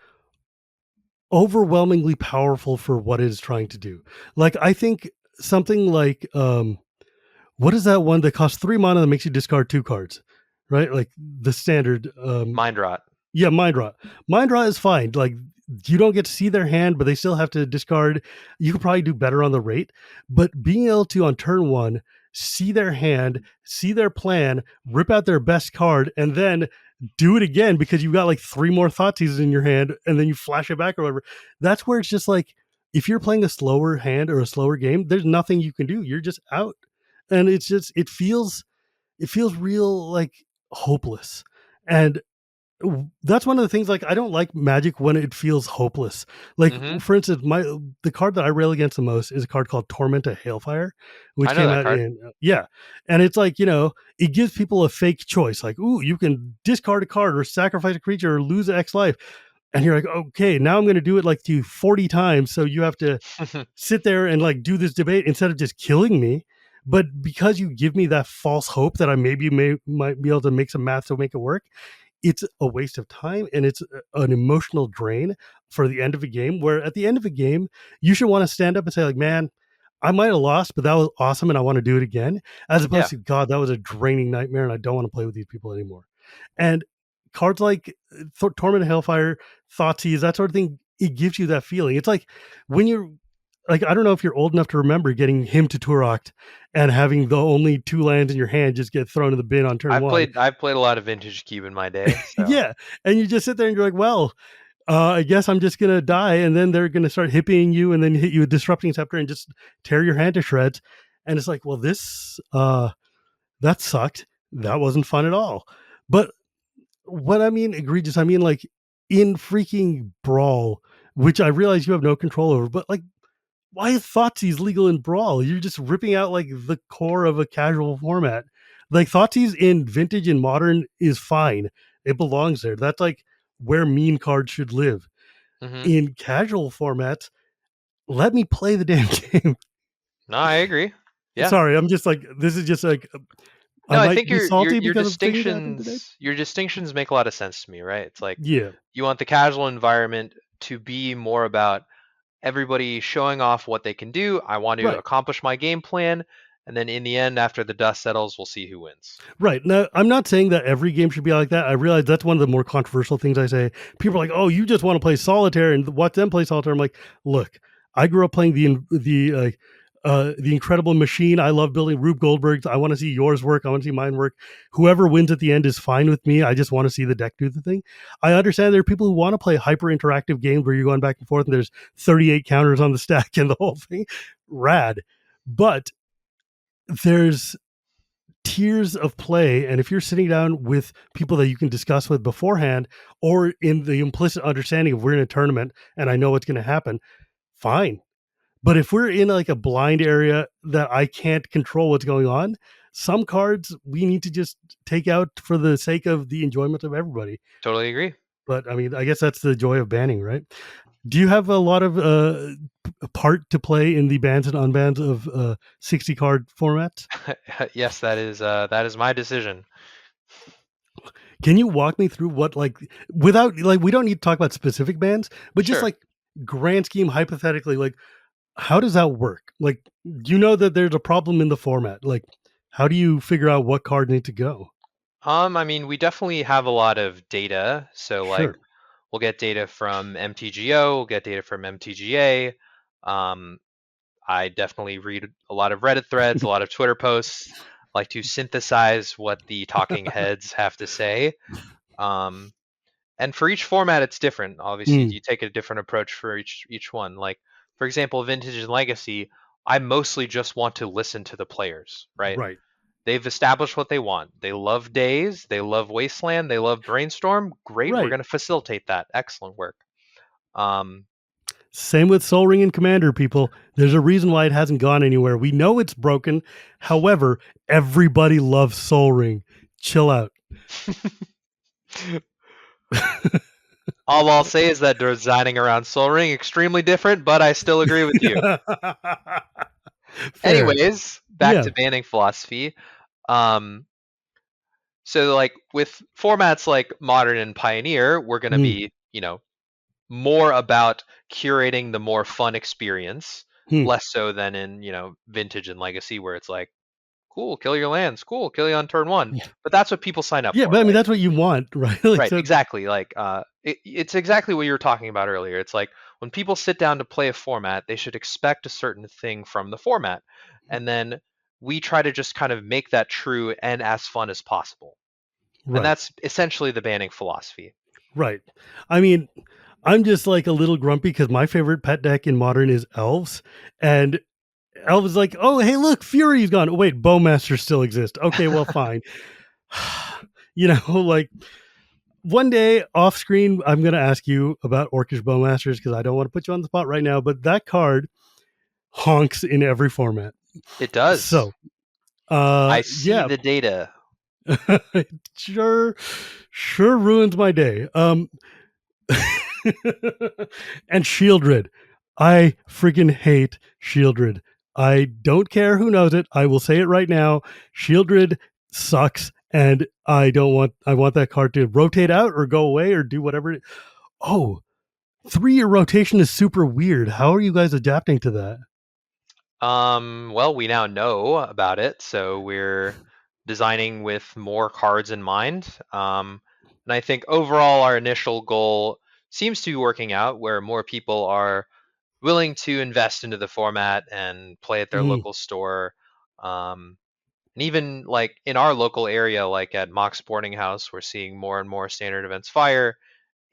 overwhelmingly powerful for what it is trying to do. Like I think something like what is that one that costs 3 mana that makes you discard 2 cards? Right? Like the standard Mind rot. yeah, mind draw. Mind draw is fine. Like you don't get to see their hand, but they still have to discard. You could probably do better on the rate, but being able to on turn 1 see their hand, see their plan, rip out their best card, and then do it again because you've got like 3 more Thoughtseize in your hand, and then you flash it back or whatever. That's where it's just like if you're playing a slower hand or a slower game, there's nothing you can do. You're just out, and it's just it feels real like hopeless. And that's one of the things like I don't like Magic when it feels hopeless. Like Mhm. for instance, the card that I rail against the most is a card called Torment of Hailfire, which I know came that out card. in yeah, and it's like it gives people a fake choice, like ooh you can discard a card or sacrifice a creature or lose X life, and you're like okay now I'm going to do it like to you 40 times, so you have to sit there and like do this debate instead of just killing me. But because you give me that false hope that I might be able to make some math to make it work, it's a waste of time and it's an emotional drain for the end of a game. Where at the end of a game, you should want to stand up and say, like, man, I might have lost, but that was awesome and I want to do it again. As Yeah. opposed to, God, that was a draining nightmare and I don't want to play with these people anymore. And cards like Torment of Hellfire, Thoughtseize, that sort of thing, it gives you that feeling. It's like when you're like, I don't know if you're old enough to remember getting him to Turok and having the only 2 lands in your hand just get thrown in the bin on turn I've 1. played I've played a lot of Vintage Cube in my day, so Yeah. And you just sit there and you're like, well, I guess I'm just gonna die, and then they're gonna start hippieing you, and then hit you with disrupting scepter and just tear your hand to shreds. And it's like, well, this that sucked. That wasn't fun at all. But what I mean egregious, I mean like in freaking Brawl, which I realize you have no control over, but like why is Thoughtseize legal in Brawl? You're just ripping out like the core of a casual format. Like Thoughtseize in Vintage and Modern is fine. It belongs there. That's like where meme cards should live. mhm. In casual formats, let me play the damn game. No, I agree. Yeah. Sorry, I'm just like this is just like I No, I might think be your salty your because of things that happened today. distinctions make a lot of sense to me, right? It's like Yeah, you want the casual environment to be more about everybody showing off what they can do. I want to right. accomplish my game plan, and then in the end, after the dust settles, we'll see who wins. Right. Now, I'm not saying that every game should be like that. I realize that's one of the more controversial things I say. People are like, "Oh, you just want to play solitaire and watch them play solitaire." I'm like, "Look, I grew up playing The Incredible Machine. I love building Rube Goldberg's. I want to see yours work. I want to see mine work. Whoever wins at the end is fine with me. I just want to see the deck do the thing. I understand there are people who want to play hyper interactive games where you're going back and forth and there's 38 counters on the stack and the whole thing. Rad. But there's tiers of play, and if you're sitting down with people that you can discuss with beforehand, or in the implicit understanding of we're in a tournament and I know what's going to happen, fine. But if we're in like a blind area that I can't control what's going on, some cards we need to just take out for the sake of the enjoyment of everybody. Totally agree. But I mean, I guess that's the joy of banning, right? Do you have a lot of part to play in the bans and unbans of 60 card formats? Yes, that is my decision. Can you walk me through what, like, without, like, we don't need to talk about specific bans, but just Sure. like grand scheme, hypothetically, like, how does that work? Like, you know that there's a problem in the format. Like, how do you figure out what card need to go? I mean, we definitely have a lot of data. So like, Sure. we'll get data from MTGO, we'll get data from MTGA. Um, I definitely read a lot of Reddit threads, a lot of Twitter posts, like to synthesize what the talking heads have to say. Um, and for each format, it's different. Obviously, Mm, you take a different approach for each one. Like, for example, Vintage and Legacy, I mostly just want to listen to the players, right? right. They've established what they want. They love Days, they love Wasteland, they love Brainstorm. Great, we're Right. going to facilitate that. Excellent work. Um, Same with Soul Ring and Commander, people. There's a reason why it hasn't gone anywhere. We know it's broken. However, everybody loves Soul Ring. Chill out. all I'll say is that designing around Soul Ring extremely different, but I still agree with you. Fair. Anyways, back Yeah. to banning philosophy. Um, so like with formats like Modern and Pioneer, we're going to Mm, be, more about curating the more fun experience, mm. less so than in, Vintage and Legacy where it's like, cool, kill your lands, cool, kill you on turn one. But that's what people sign up Yeah, for. but I mean Like, that's what you want, right? Like right, so. exactly. Like, it's exactly what you were talking about earlier. It's like when people sit down to play a format, they should expect a certain thing from the format, and then we try to just kind of make that true and as fun as possible. And Right, that's essentially the banning philosophy. right. I mean, I'm just like a little grumpy because my favorite pet deck in Modern is Elves, and Elves is like, oh hey look, Fury's gone. Oh, wait, Bowmaster still exists. Okay, well fine. Like one day off screen, I'm gonna ask you about Orcish Bowmasters because I don't want to put you on the spot right now, but that card honks in every format. It does. So, I see yeah, the data. it sure ruins my day. And Shieldred. I freaking hate Shieldred. I don't care who knows it. I will say it right now. Shieldred sucks, and I want that card to rotate out or go away or do whatever. Oh, 3-year rotation is super weird. How are you guys adapting to that? Well, we now know about it, so we're designing with more cards in mind. And I think overall, our initial goal seems to be working out, where more people are willing to invest into the format and play at their Mm, local store. And even like in our local area, like at Mock Sporting House, we're seeing more and more standard events fire,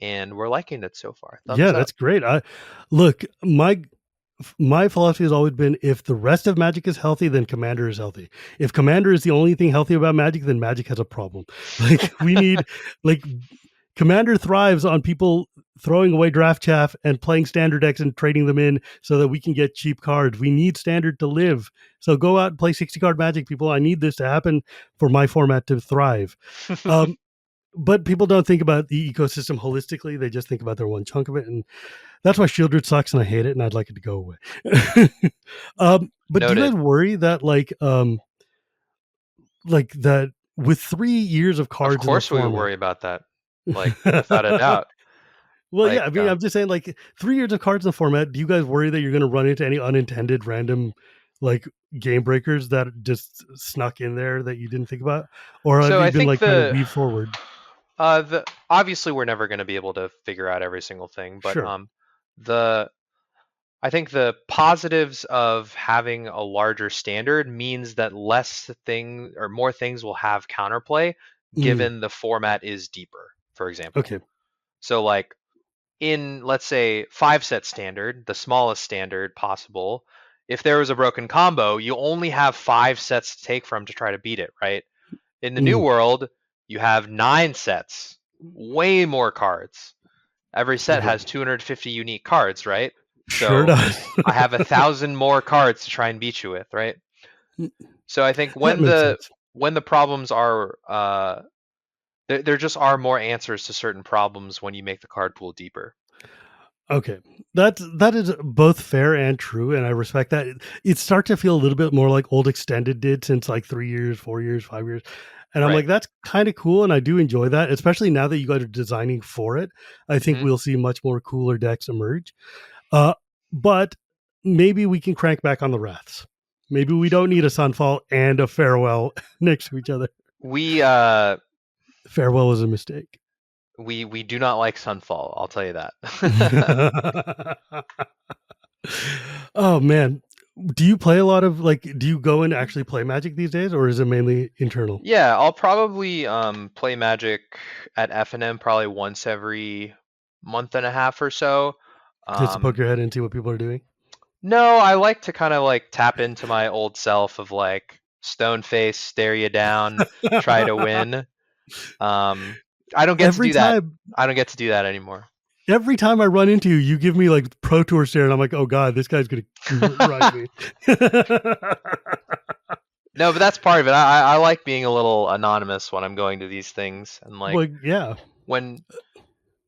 and we're liking it so far. yeah, Thumbs up. that's great. I look, my philosophy has always been if the rest of Magic is healthy, then Commander is healthy. If Commander is the only thing healthy about Magic, then Magic has a problem. Like we need like Commander thrives on people throwing away draft chaff and playing standard decks and trading them in so that we can get cheap cards. We need standard to live. So go out and play 60 card Magic, people. I need this to happen for my format to thrive. Um, but people don't think about the ecosystem holistically. They just think about their one chunk of it. And that's why Shieldred sucks and I hate it and I'd like it to go away. But do you guys Noted. worry that like that with 3 years of Of cards in the course, we would format? worry about that. Like without a doubt. Well, yeah, Like, I mean, I'm just saying, like 3 years of cards in the format. Do you guys worry that you're going to run into any unintended random, like game breakers that just snuck in there that you didn't think about, or have so you I been think like trying to weave forward? the obviously we're never going to be able to figure out every single thing, but Sure. the I think the positives of having a larger standard means that less thing or more things will have counterplay Mm, given the format is deeper, for example. okay. So like in let's say 5 set standard, the smallest standard possible, if there was a broken combo, you only have 5 sets to take from to try to beat it, right? In the new Mm, world, you have 9 sets, way more cards. Every set right. has 250 unique cards, right? Sure So does. I have 1,000 more cards to try and beat you with, right? So I think That makes sense. when the problems are there just are more answers to certain problems when you make the card pool deeper. Okay. That is both fair and true, and I respect that. It starts to feel a little bit more like old extended did since like 3 years, 4 years, 5 years. And I'm Right. like, that's kind of cool, and I do enjoy that, especially now that you guys are designing for it. I think Hmm. we'll see much more cooler decks emerge. Uh, but maybe we can crank back on the wraths. Maybe we don't need a Sunfall and a Farewell next to each other. We uh Farewell was a mistake. we do not like Sunfall, I'll tell you that. Oh man, do you play a lot of like? Do you go and actually play Magic these days, or is it mainly internal? Yeah, I'll probably play Magic at F&M probably once every month and a half or so. Just to poke Um your head and see what people are doing. no, I like to kind of like tap into my old self of like stone face, stare you down, try to win. Um I don't get to every do that. time, I don't get to do that anymore. every time I run into you, you give me like Pro Tour stare, and I'm like, oh god, this guy's gonna ride me. No, but that's part of it. I like being a little anonymous when I'm going to these things, and like Well, yeah, when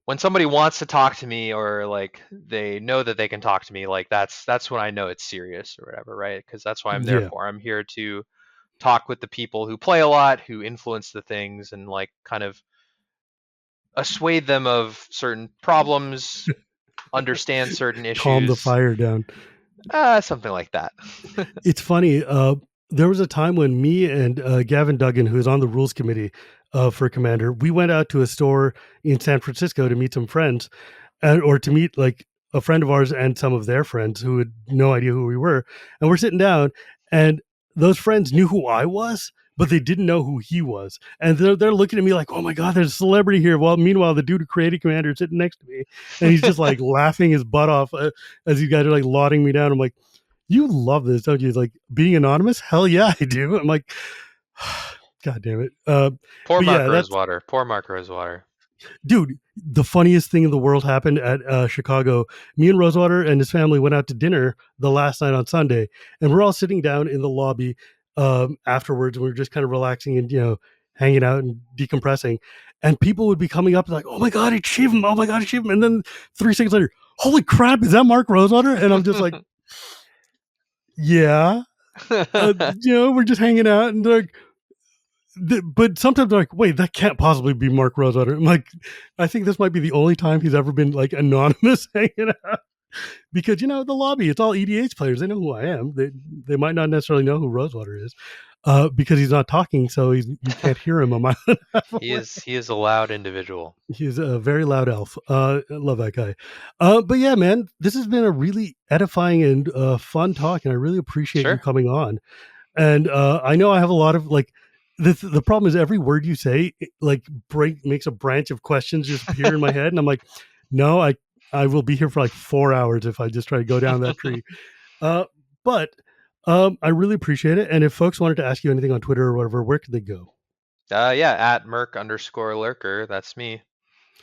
when somebody wants to talk to me or like they know that they can talk to me, like that's when I know it's serious or whatever, right? Because that's why I'm there yeah. for. I'm here to talk with the people who play a lot, who influence the things, and like kind of assuade them of certain problems, understand certain Calm the issues, fire down. something like that. It's funny. There was a time when me and Gavin Duggan, who is on the rules committee for Commander, we went out to a store in San Francisco to meet some friends, or to meet like a friend of ours and some of their friends who had no idea who we were. And we're sitting down, and those friends knew who I was, but they didn't know who he was. And they're looking at me like, oh my God, there's a celebrity here. Well, meanwhile, the dude who created Commander is sitting next to me, and he's just like laughing his butt off as you guys are like lauding me down. I'm like, you love this, don't you? Like being anonymous? Hell yeah, I do. I'm like, God damn it. Poor But Mark yeah, that's Rosewater. Poor Mark Rosewater. dude. The funniest thing in the world happened at Chicago. Me and Rosewater and his family went out to dinner the last night on Sunday, and we're all sitting down in the lobby afterwards. And we were just kind of relaxing and hanging out and decompressing. And people would be coming up like, "Oh my god, it's Shivam! Oh my god, it's Shivam!" And then 3 seconds later, "Holy crap, is that Mark Rosewater?" And I'm just like, "Yeah." We're just hanging out, and they're like, but sometimes they're like, wait, that can't possibly be Mark Rosewater. I'm like, I think this might be the only time he's ever been like anonymous hanging out because the lobby, it's all EDH players. They know who I am. They might not necessarily know who Rosewater is, because he's not talking, so you can't hear him a mile and a half away. He is a loud individual. He's a very loud elf. I love that guy. But yeah, man, this has been a really edifying and fun talk, and I really appreciate you Sure. coming on. And I know I have a lot of like the problem is every word you say like makes a branch of questions just appear in my head, and I'm like, no, I will be here for like 4 hours if I just try to go down that tree. Uh, but I really appreciate it. And if folks wanted to ask you anything on Twitter or whatever, where could they go? Yeah, at Merc_lurker. That's me.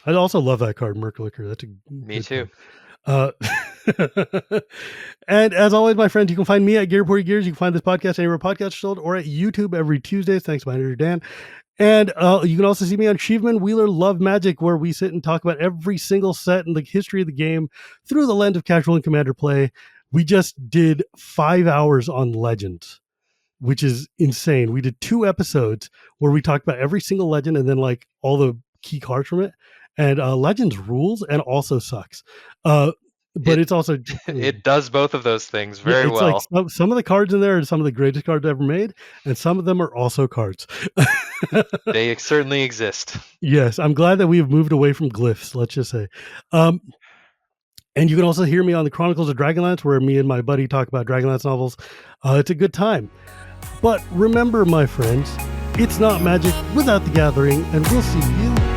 I also love that card, Merklicker. That's a Me good too. card. Uh, and as always, my friends, you can find me at Gearport Gears. You can find this podcast anywhere podcasts are sold or at YouTube every Tuesday. Thanks, my editor, Dan. And you can also see me on Shivam Wheeler Love Magic, where we sit and talk about every single set in the history of the game through the lens of casual and commander play. We just did 5 hours on Legends, which is insane. We did 2 episodes where we talked about every single legend and then like all the key cards from it. And Legends rules and also sucks. But It it's also it does both of those things yeah, very it's like well. some of the cards in there are some of the greatest cards ever made, and some of them are also cards. They certainly exist. Yes, I'm glad that we've moved away from glyphs. Let's just say. Um, And you can also hear me on the Chronicles of Dragonlance, where me and my buddy talk about Dragonlance novels. It's a good time. But remember, my friends, it's not magic without the gathering, and we'll see you